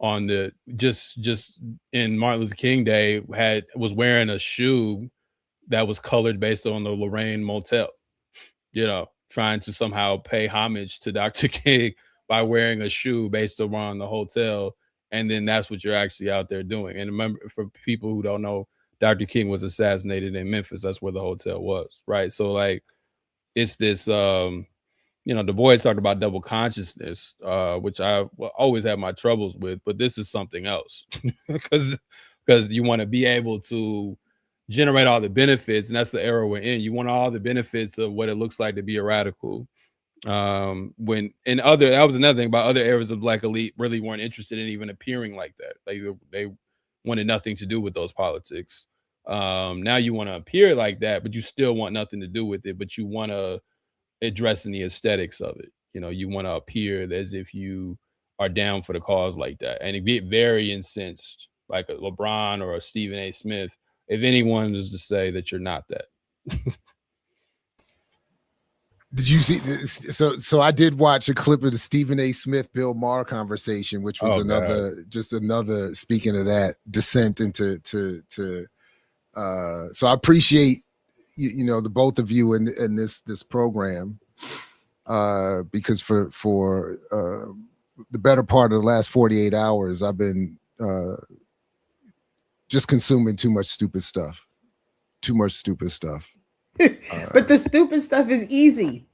on the just in Martin Luther King Day was wearing a shoe that was colored based on the Lorraine Motel, trying to somehow pay homage to Dr. King by wearing a shoe based around the hotel. And then that's what you're actually out there doing. And remember, for people who don't know, Dr. King was assassinated in Memphis. That's where the hotel was, right? So like, it's this, Du Bois talked about double consciousness, which I always have my troubles with, but this is something else because you want to be able to generate all the benefits, and that's the era we're in. You want all the benefits of what it looks like to be a radical. That was another thing about other eras of Black elite really weren't interested in even appearing like that. They wanted nothing to do with those politics. Now you want to appear like that, but you still want nothing to do with it, but you want to addressing the aesthetics of it. You want to appear as if you are down for the cause like that, and get very incensed, like a LeBron or a Stephen A. Smith, if anyone is to say that you're not that. Did you see this? So I did watch a clip of the Stephen A. Smith Bill Maher conversation, which was another speaking of that, descent into so I appreciate the both of you in this program, because for the better part of the last 48 hours I've been just consuming too much stupid stuff. But the stupid stuff is easy,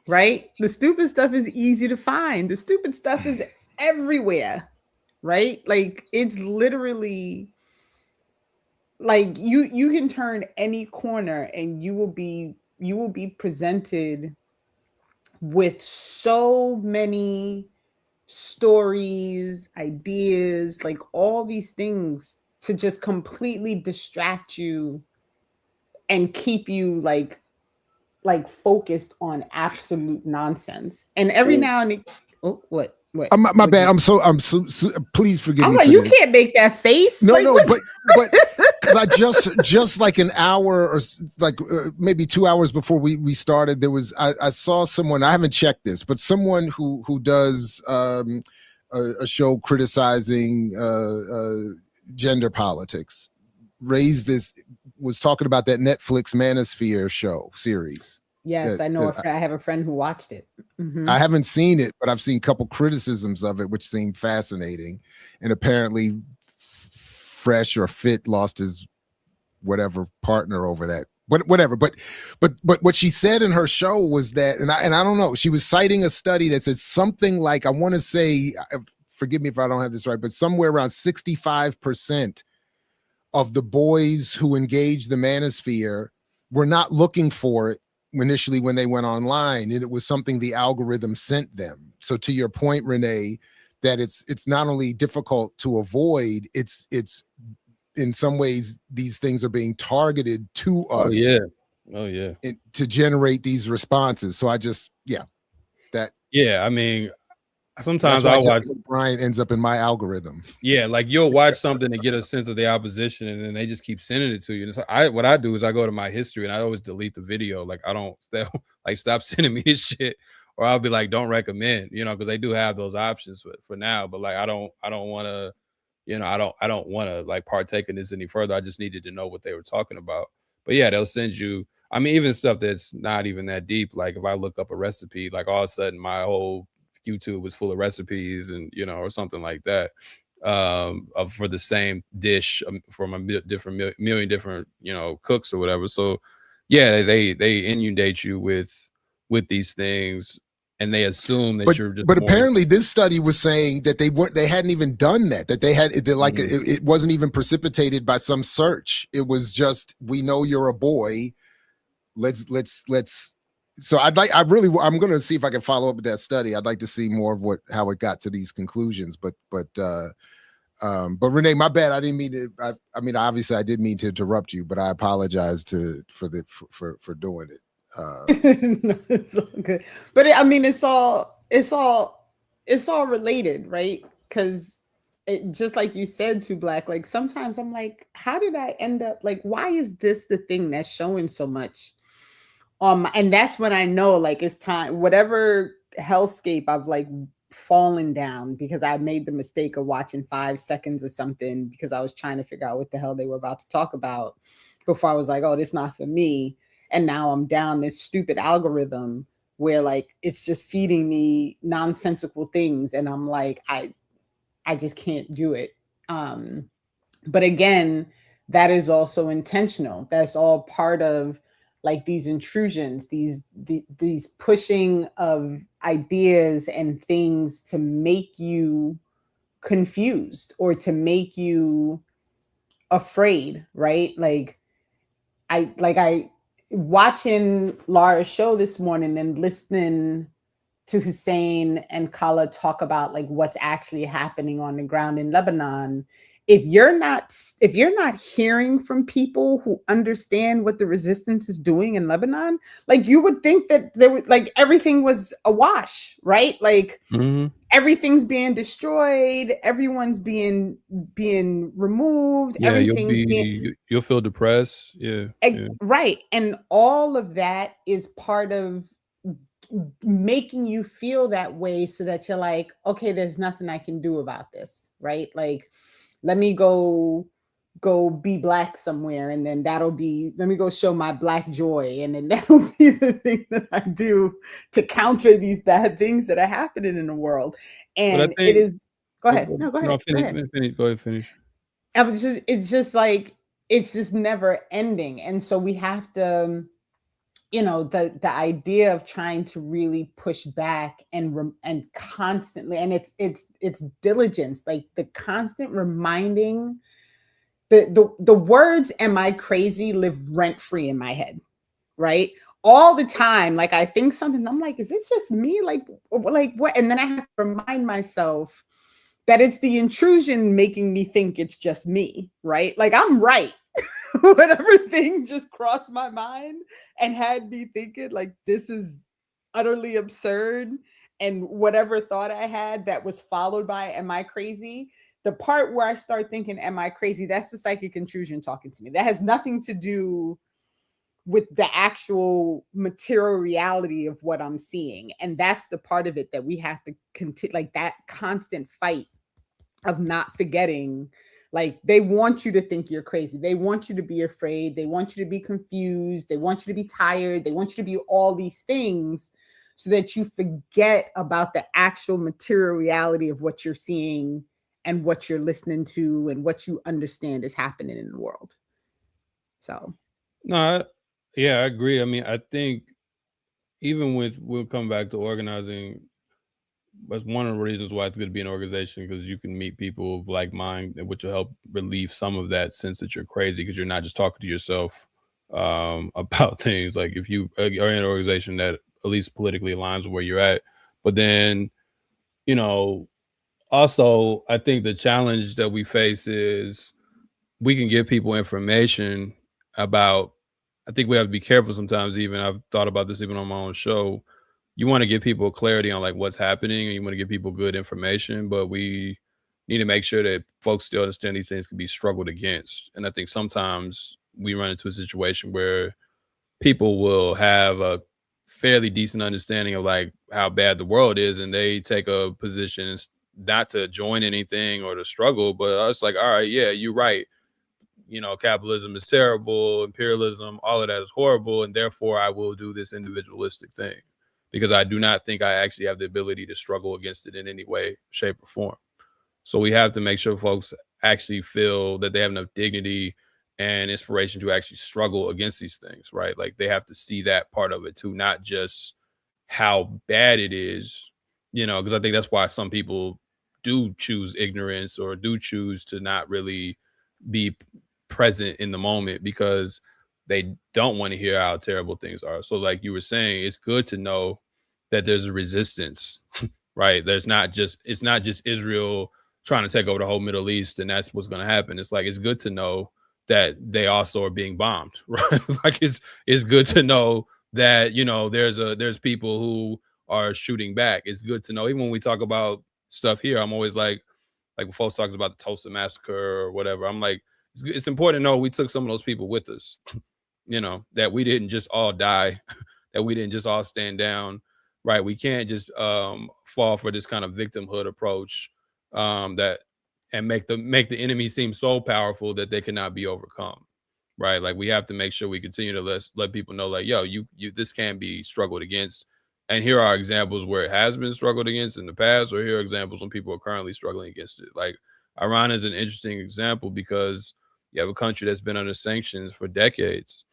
right? The stupid stuff is easy to find. The stupid stuff is everywhere, right? Like, it's literally like you can turn any corner and you will be presented with so many stories, ideas, like all these things to just completely distract you and keep you like focused on absolute nonsense. And every now and then, what? My bad. I'm so please forgive me. You can't make that face. No, but because I just like an hour or maybe 2 hours before we started, I saw someone, I haven't checked this, but someone who does a show criticizing gender politics, was talking about that Netflix Manosphere show series. Yes, I know. I have a friend who watched it. I haven't seen it, but I've seen a couple criticisms of it, which seemed fascinating. And apparently, Fresh or Fit lost his whatever partner over that. Whatever. But what she said in her show was that, and I don't know, she was citing a study that said something like, I want to say, forgive me if I don't have this right, but somewhere around 65% of the boys who engaged the manosphere were not looking for it initially when they went online, and it was something the algorithm sent them. So to your point, Renee, that it's not only difficult to avoid, it's in some ways these things are being targeted to us. Oh yeah. To generate these responses. So I mean, sometimes I watch Brian ends up in my algorithm. Yeah, like you'll watch something to get a sense of the opposition, and then they just keep sending it to you. And so what I do is I go to my history and I always delete the video. Like I don't like stop sending me this shit, or I'll be like, don't recommend, because they do have those options for now. But like I don't want to, I don't want to like partake in this any further. I just needed to know what they were talking about. But yeah, they'll send you. I mean, even stuff that's not even that deep. Like if I look up a recipe, like all of a sudden my whole YouTube was full of recipes and or something like that for the same dish from a million different cooks or whatever. So yeah, they inundate you with these things, and they assume that you're just. But apparently, this study was saying that they hadn't even done that. That they had it wasn't even precipitated by some search. It was just, we know you're a boy. Let's. So I'm going to see if I can follow up with that study. I'd like to see more of how it got to these conclusions. But Renee, my bad. I didn't mean to. I mean, obviously, I did mean to interrupt you, but I apologize for doing it. No, it's all good. But I mean, it's all related, right? Because just like you said to Black, like sometimes I'm like, how did I end up like? Why is this the thing that's showing so much? And that's when I know like it's time, whatever hellscape I've like fallen down because I made the mistake of watching 5 seconds of something because I was trying to figure out what the hell they were about to talk about before I was like, oh, this is not for me. And now I'm down this stupid algorithm where like it's just feeding me nonsensical things. And I'm like, I just can't do it. But again, that is also intentional. That's all part of like these intrusions, these pushing of ideas and things to make you confused or to make you afraid, right? Like I watching Laura's show this morning and listening to Hussein and Kala talk about like what's actually happening on the ground in Lebanon. If you're not hearing from people who understand what the resistance is doing in Lebanon, like you would think that there was like everything was a wash, right? Like everything's being destroyed, everyone's being removed, yeah, everything's you'll feel depressed. Yeah. Right. And all of that is part of making you feel that way so that you're like, okay, there's nothing I can do about this, right? Like, let me go be Black somewhere, and then let me go show my Black joy, and then that'll be the thing that I do to counter these bad things that are happening in the world. And it is. Go ahead. No, go ahead. Go ahead. Finish. It's just like it's just never ending, and so we have to. The idea of trying to really push back and constantly, and it's diligence, like the constant reminding, the words "am I crazy" live rent free in my head, right? All the time. Like I think something, I'm like, is it just me? Like what? And then I have to remind myself that it's the intrusion making me think it's just me, right? Like I'm right. Whatever thing just crossed my mind and had me thinking like this is utterly absurd, and whatever thought I had that was followed by am I crazy, the part where I start thinking am I crazy, that's the psychic intrusion talking to me. That has nothing to do with the actual material reality of what I'm seeing. And that's the part of it that we have to continue, like that constant fight of not forgetting. Like, they want you to think you're crazy. They want you to be afraid. They want you to be confused. They want you to be tired. They want you to be all these things so that you forget about the actual material reality of what you're seeing and what you're listening to and what you understand is happening in the world. So, no, yeah, I agree. I mean, I think even we'll come back to organizing. That's one of the reasons why it's good to be an organization, because you can meet people of like mind, which will help relieve some of that sense that you're crazy, because you're not just talking to yourself about things. Like if you are in an organization that at least politically aligns with where you're at, but then, you know, also I think the challenge that we face is we can give people information about, I think we have to be careful sometimes. Even I've thought about this even on my own show. You want to give people clarity on like what's happening, and you want to give people good information, but we need to make sure that folks still understand these things can be struggled against. And I think sometimes we run into a situation where people will have a fairly decent understanding of like how bad the world is, and they take a position not to join anything or to struggle, but it's like, all right, yeah, you're right. You know, capitalism is terrible, imperialism, all of that is horrible, and therefore I will do this individualistic thing because I do not think I actually have the ability to struggle against it in any way, shape, or form. So we have to make sure folks actually feel that they have enough dignity and inspiration to actually struggle against these things, right? Like they have to see that part of it too, not just how bad it is, you know, because I think that's why some people do choose ignorance or do choose to not really be present in the moment because they don't want to hear how terrible things are. So like you were saying, it's good to know that there's a resistance, right? It's not just Israel trying to take over the whole Middle East and that's what's going to happen. It's like, it's good to know that they also are being bombed, right? Like it's good to know that, you know, there's people who are shooting back. It's good to know, even when we talk about stuff here, I'm always like when folks talks about the Tulsa massacre or whatever, I'm like, it's important to know we took some of those people with us, you know, that we didn't just all die, that we didn't just all stand down, right? We can't just fall for this kind of victimhood approach that and make the enemy seem so powerful that they cannot be overcome, right? Like we have to make sure we continue to let people know, like, yo, you this can be struggled against, and here are examples where it has been struggled against in the past, or here are examples when people are currently struggling against it. Like Iran is an interesting example because you have a country that's been under sanctions for decades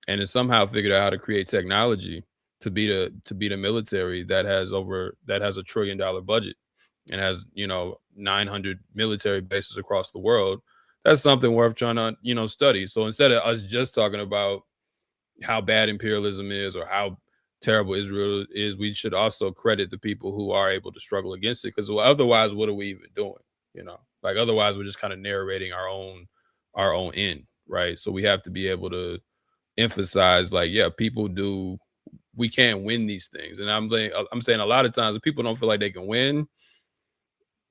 and has somehow figured out how to create technology to beat a military that has a $1 trillion budget and has, you know, 900 military bases across the world. That's something worth trying to, you know, study. So instead of us just talking about how bad imperialism is or how terrible Israel is, we should also credit the people who are able to struggle against it. Because otherwise, what are we even doing? You know, like otherwise we're just kind of narrating our own end, right? So we have to be able to emphasize, like, yeah, we can't win these things. And I'm saying a lot of times if people don't feel like they can win,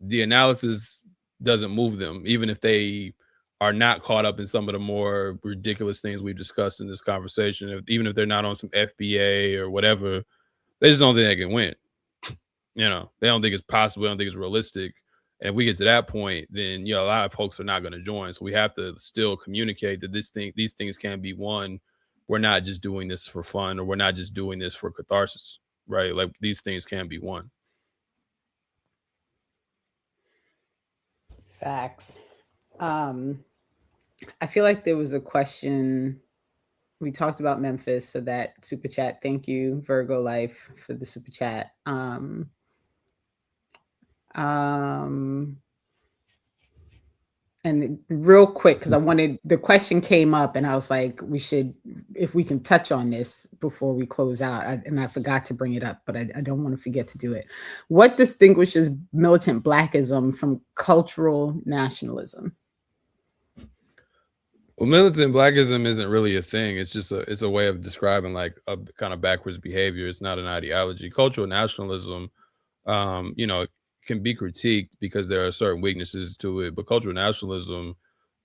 the analysis doesn't move them, even if they are not caught up in some of the more ridiculous things we've discussed in this conversation. Even if they're not on some FBA or whatever, they just don't think they can win. You know, they don't think it's possible. They don't think it's realistic. And if we get to that point, then, you know, a lot of folks are not going to join. So we have to still communicate that these things can be won. We're not just doing this for fun, or we're not just doing this for catharsis, right? Like these things can be won. Facts. I feel like there was a question. We talked about Memphis, so that super chat. Thank you, Virgo Life, for the super chat. And real quick, because the question came up and I was like, if we can touch on this before we close out. And I forgot to bring it up, but I don't want to forget to do it. What distinguishes militant Blackism from cultural nationalism? Well, militant Blackism isn't really a thing. It's just it's a way of describing like a kind of backwards behavior. It's not an ideology. Cultural nationalism, you know, can be critiqued because there are certain weaknesses to it. But cultural nationalism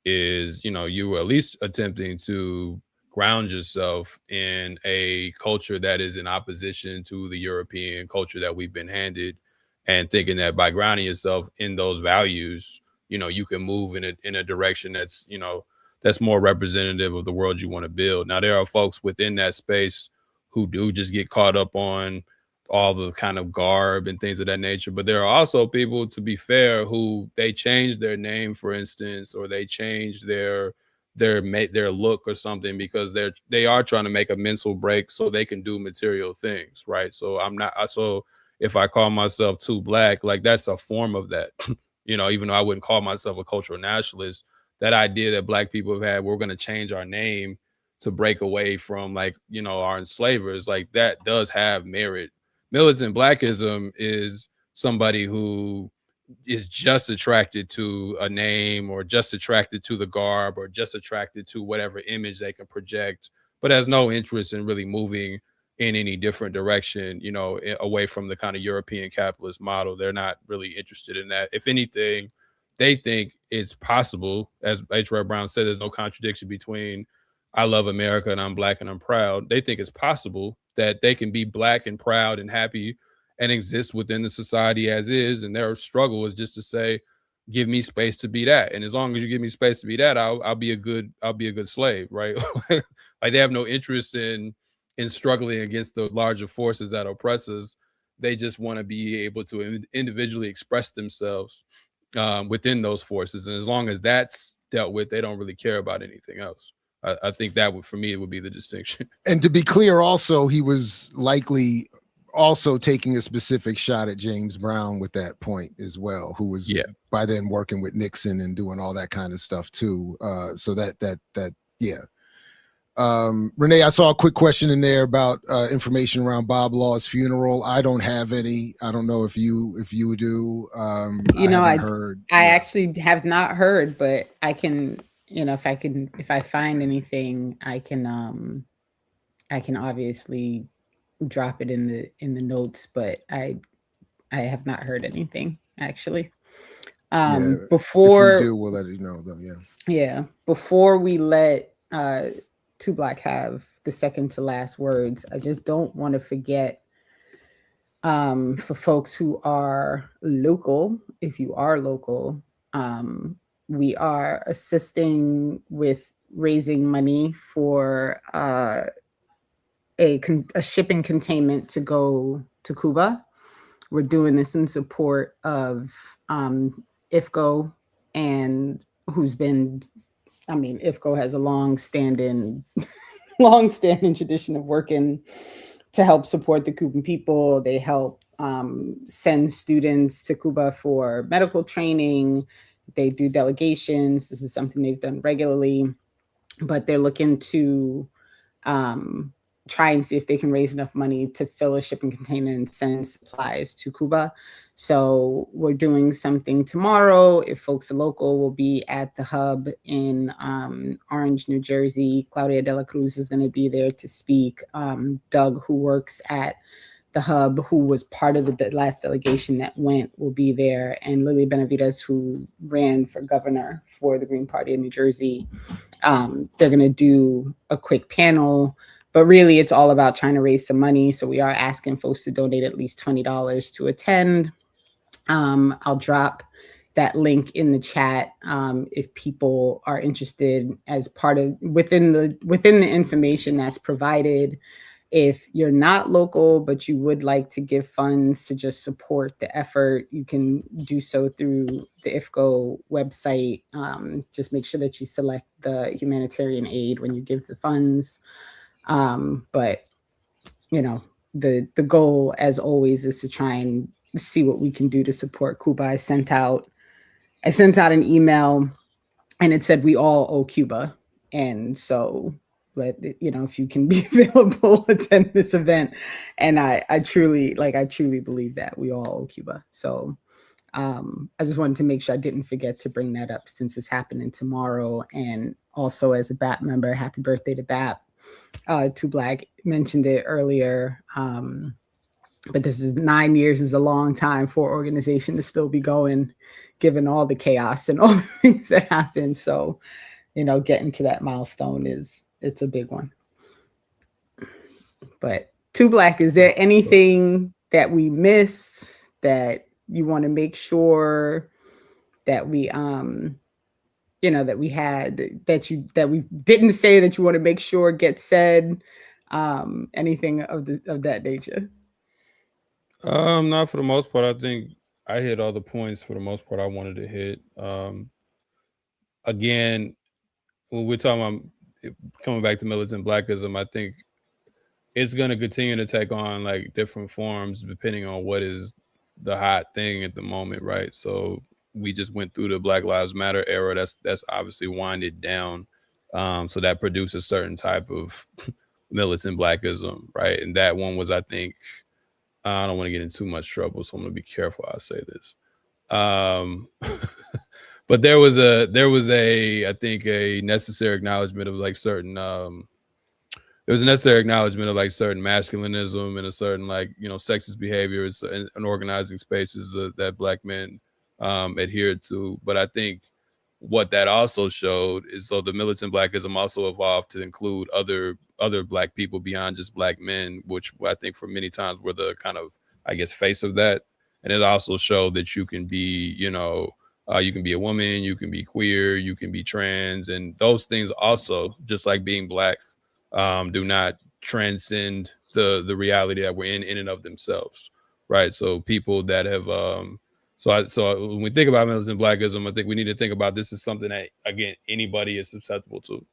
is, you know, you were at least attempting to ground yourself in a culture that is in opposition to the European culture that we've been handed, and thinking that by grounding yourself in those values, you know, you can move in a direction that's, you know, that's more representative of the world you want to build. Now, there are folks within that space who do just get caught up on all the kind of garb and things of that nature. But there are also people, to be fair, who they change their name, for instance, or they change their look or something because they are trying to make a mental break so they can do material things, right? So so if I call myself too black, like that's a form of that. You know, even though I wouldn't call myself a cultural nationalist, that idea that black people have had, we're going to change our name to break away from, like, you know, our enslavers, like that does have merit. Militant Blackism is somebody who is just attracted to a name, or just attracted to the garb, or just attracted to whatever image they can project, but has no interest in really moving in any different direction, you know, away from the kind of European capitalist model. They're not really interested in that. If anything, they think it's possible, as H. Rod Brown said, there's no contradiction between I love America and I'm black and I'm proud. They think it's possible that they can be black and proud and happy and exist within the society as is. And their struggle is just to say, give me space to be that. And as long as you give me space to be that, I'll be a good slave, right? Like they have no interest in struggling against the larger forces that oppress us. They just want to be able to individually express themselves within those forces. And as long as that's dealt with, they don't really care about anything else. I think that would, for me, it would be the distinction. And to be clear, also, he was likely also taking a specific shot at James Brown with that point as well, who was by then working with Nixon and doing all that kind of stuff too. So yeah. Renee, I saw a quick question in there about information around Bob Law's funeral. I don't have any. I don't know if you do. I actually have not heard, but I can, you know, if I find anything, I can obviously drop it in the notes, but I have not heard anything actually. Before, if we do, we'll let you know though. Yeah. Before we let Two Black have the second to last words, I just don't want to forget, for folks who are local, if you are local, we are assisting with raising money for a shipping containment to go to Cuba. We're doing this in support of IFCO, and IFCO has a long-standing tradition of working to help support the Cuban people. They help send students to Cuba for medical training. They do delegations. This is something they've done regularly, but they're looking to try and see if they can raise enough money to fill a shipping container and send supplies to Cuba. So we're doing something tomorrow. If folks are local, we'll be at the hub in Orange, New Jersey. Claudia de la Cruz is going to be there to speak. Doug, who works at the hub, who was part of the last delegation that went, will be there. And Lily Benavides, who ran for governor for the Green Party in New Jersey. They're going to do a quick panel. But really, it's all about trying to raise some money. So we are asking folks to donate at least $20 to attend. I'll drop that link in the chat if people are interested as part of within the information that's provided. If you're not local, but you would like to give funds to just support the effort, you can do so through the IFCO website. Just make sure that you select the humanitarian aid when you give the funds. But you know, the goal, as always, is to try and see what we can do to support Cuba. I sent out an email and it said we all owe Cuba. And so if you can be available, attend this event. And I truly believe that we all owe Cuba. So I just wanted to make sure I didn't forget to bring that up since it's happening tomorrow. And also, as a BAP member, happy birthday to BAP. Two Black mentioned it earlier, but this is 9 years is a long time for an organization to still be going, given all the chaos and all the things that happen. So, getting to that milestone is It's a big one. But Too Black, is there anything that we missed that you want to make sure that we that we had, that we didn't say that you want to make sure gets said, anything of that nature? Not for the most part. I think I hit all the points for the most part I wanted to hit. Again, when we're talking about coming back to militant Blackism, I think it's going to continue to take on like different forms depending on what is the hot thing at the moment, right? So we just went through the Black Lives Matter era. That's obviously winded down. So that produced a certain type of militant Blackism, right? And that one was, I think, I don't want to get in too much trouble, so I'm going to be careful how I say this. But there was a I think a necessary acknowledgement of like certain there was a necessary acknowledgement of like certain masculinism and a certain like, you know, sexist behaviors and organizing spaces that Black men adhered to. But I think what that also showed is, so the militant Blackism also evolved to include other Black people beyond just Black men, which I think for many times were the kind of, I guess, face of that. And it also showed that you can be, you know, you can be a woman, you can be queer, you can be trans, and those things also, just like being Black, do not transcend the reality that we're in and of themselves, right? So people that have so when we think about militant Blackism, I think we need to think about this as something that, again, anybody is susceptible to,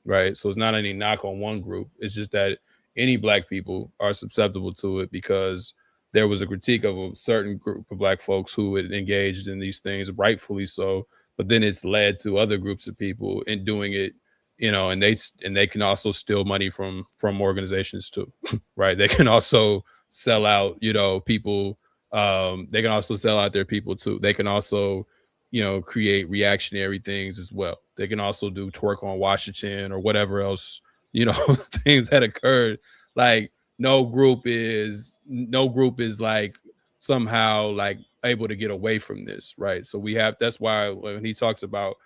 right? So it's not any knock on one group. It's just that any Black people are susceptible to it because there was a critique of a certain group of Black folks who had engaged in these things, rightfully so, but then it's led to other groups of people in doing it, you know, and they can also steal money from organizations too, right? They can also sell out, you know, people. They can also sell out their people too. They can also, you know, create reactionary things as well. They can also do twerk on Washington or whatever else, you know, things that occurred. Like no group is like somehow like able to get away from this, right? So that's why when he talks about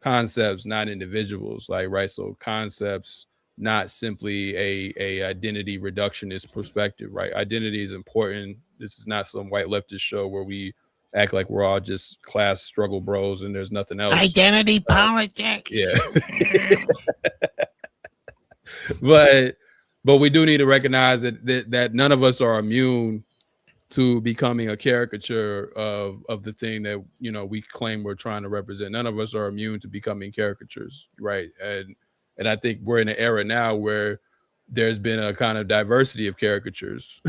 concepts, not individuals, like, right? So concepts, not simply a identity reductionist perspective, right? Identity is important. This is not some white leftist show where we act like we're all just class struggle bros and there's nothing else. Identity politics. Yeah. but we do need to recognize that none of us are immune to becoming a caricature of the thing that, you know, we claim we're trying to represent. None of us are immune to becoming caricatures, right? And I think we're in an era now where there's been a kind of diversity of caricatures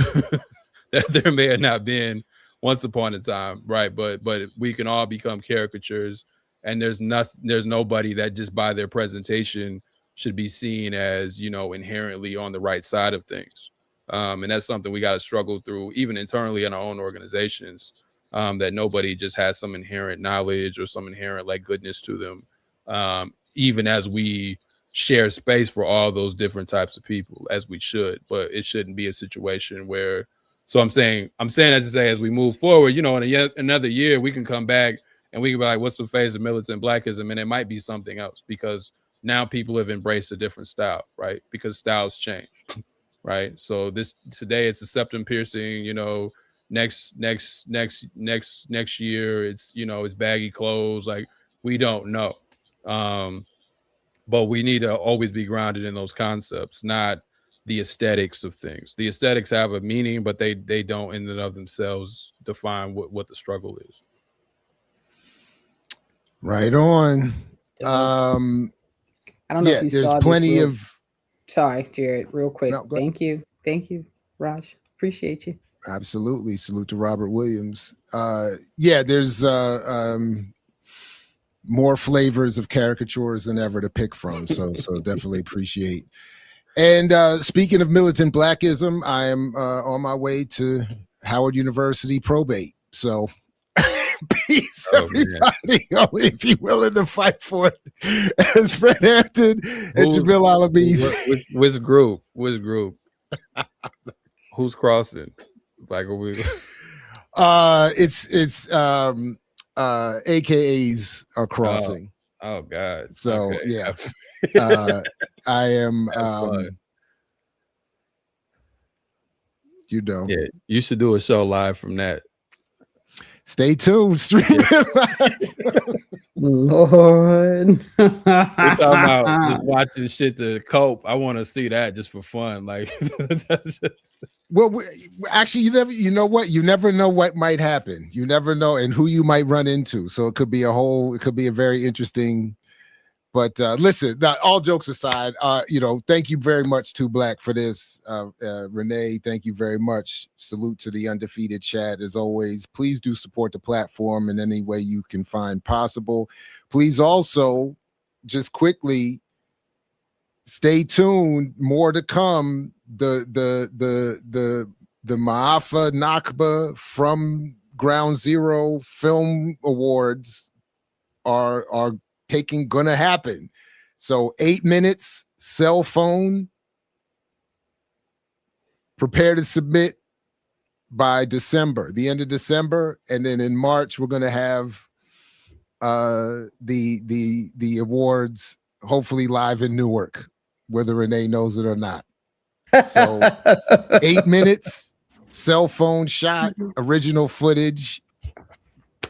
that there may have not been once upon a time, right? But we can all become caricatures, and there's nobody that just by their presentation should be seen as, you know, inherently on the right side of things. And that's something we got to struggle through, even internally in our own organizations, that nobody just has some inherent knowledge or some inherent like goodness to them, even as we share space for all those different types of people, as we should. But it shouldn't be a situation where, so I'm saying that to say, as we move forward, you know, in another year, we can come back and we can be like, what's the phase of militant Blackism? And it might be something else, because now people have embraced a different style, right? Because styles change. Right. So today it's a septum piercing, you know, next year it's, you know, it's baggy clothes. Like, we don't know. But we need to always be grounded in those concepts, not the aesthetics of things. The aesthetics have a meaning, but they don't in and of themselves define what the struggle is. Right on. I don't know if you there's saw plenty of. Sorry, Jared, real quick. No, Thank you, Raj. Appreciate you. Absolutely. Salute to Robert Williams. There's more flavors of caricatures than ever to pick from. So definitely appreciate. And speaking of militant Blackism, I am on my way to Howard University probate. So peace, everybody. Only if you're willing to fight for it. As Fred Hampton and Jamil Al-Amin. Which group? Who's crossing? Like, are we? It's AKAs are crossing. Oh God. So okay. yeah. I am. fun. You know. Yeah, you should do a show live from that. Stay tuned. Stream it live. Lord. We're talking about just watching shit to cope. I want to see that just for fun. Like, well, actually, you know what? You never know what might happen. You never know, and who you might run into. So it could be a very interesting. But listen, all jokes aside, thank you very much to Black for this. Renee, thank you very much. Salute to the undefeated chat. As always, please do support the platform in any way you can find possible. Please also, just quickly, stay tuned. More to come. The Ma'afa Nakba from Ground Zero Film Awards are gonna happen. So 8 minutes, cell phone, prepare to submit by December, the end of December, and then in March we're gonna have the awards, hopefully live in Newark, whether Renee knows it or not. So 8 minutes, cell phone shot, original footage.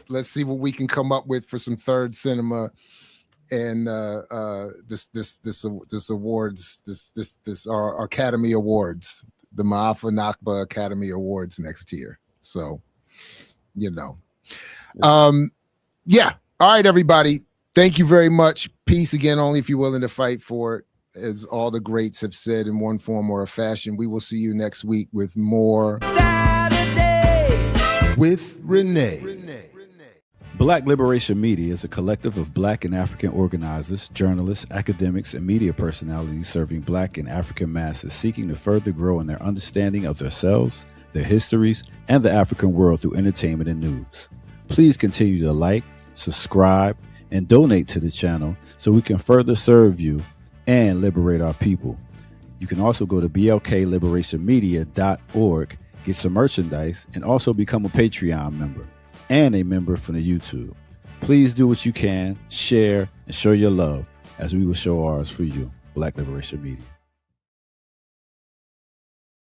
Let's see what we can come up with for some third cinema. And this awards, this our Academy Awards, the Ma'afa Nakba Academy Awards next year. So, yeah. All right, everybody. Thank you very much. Peace again, only if you're willing to fight for it, as all the greats have said in one form or a fashion. We will see you next week with more Saturday with Renee. Black Liberation Media is a collective of Black and African organizers, journalists, academics, and media personalities serving Black and African masses seeking to further grow in their understanding of themselves, their histories, and the African world through entertainment and news. Please continue to like, subscribe, and donate to the channel so we can further serve you and liberate our people. You can also go to blkliberationmedia.org, get some merchandise, and also become a Patreon member and a member from the YouTube. Please do what you can, share, and show your love as we will show ours for you. Black Liberation Media.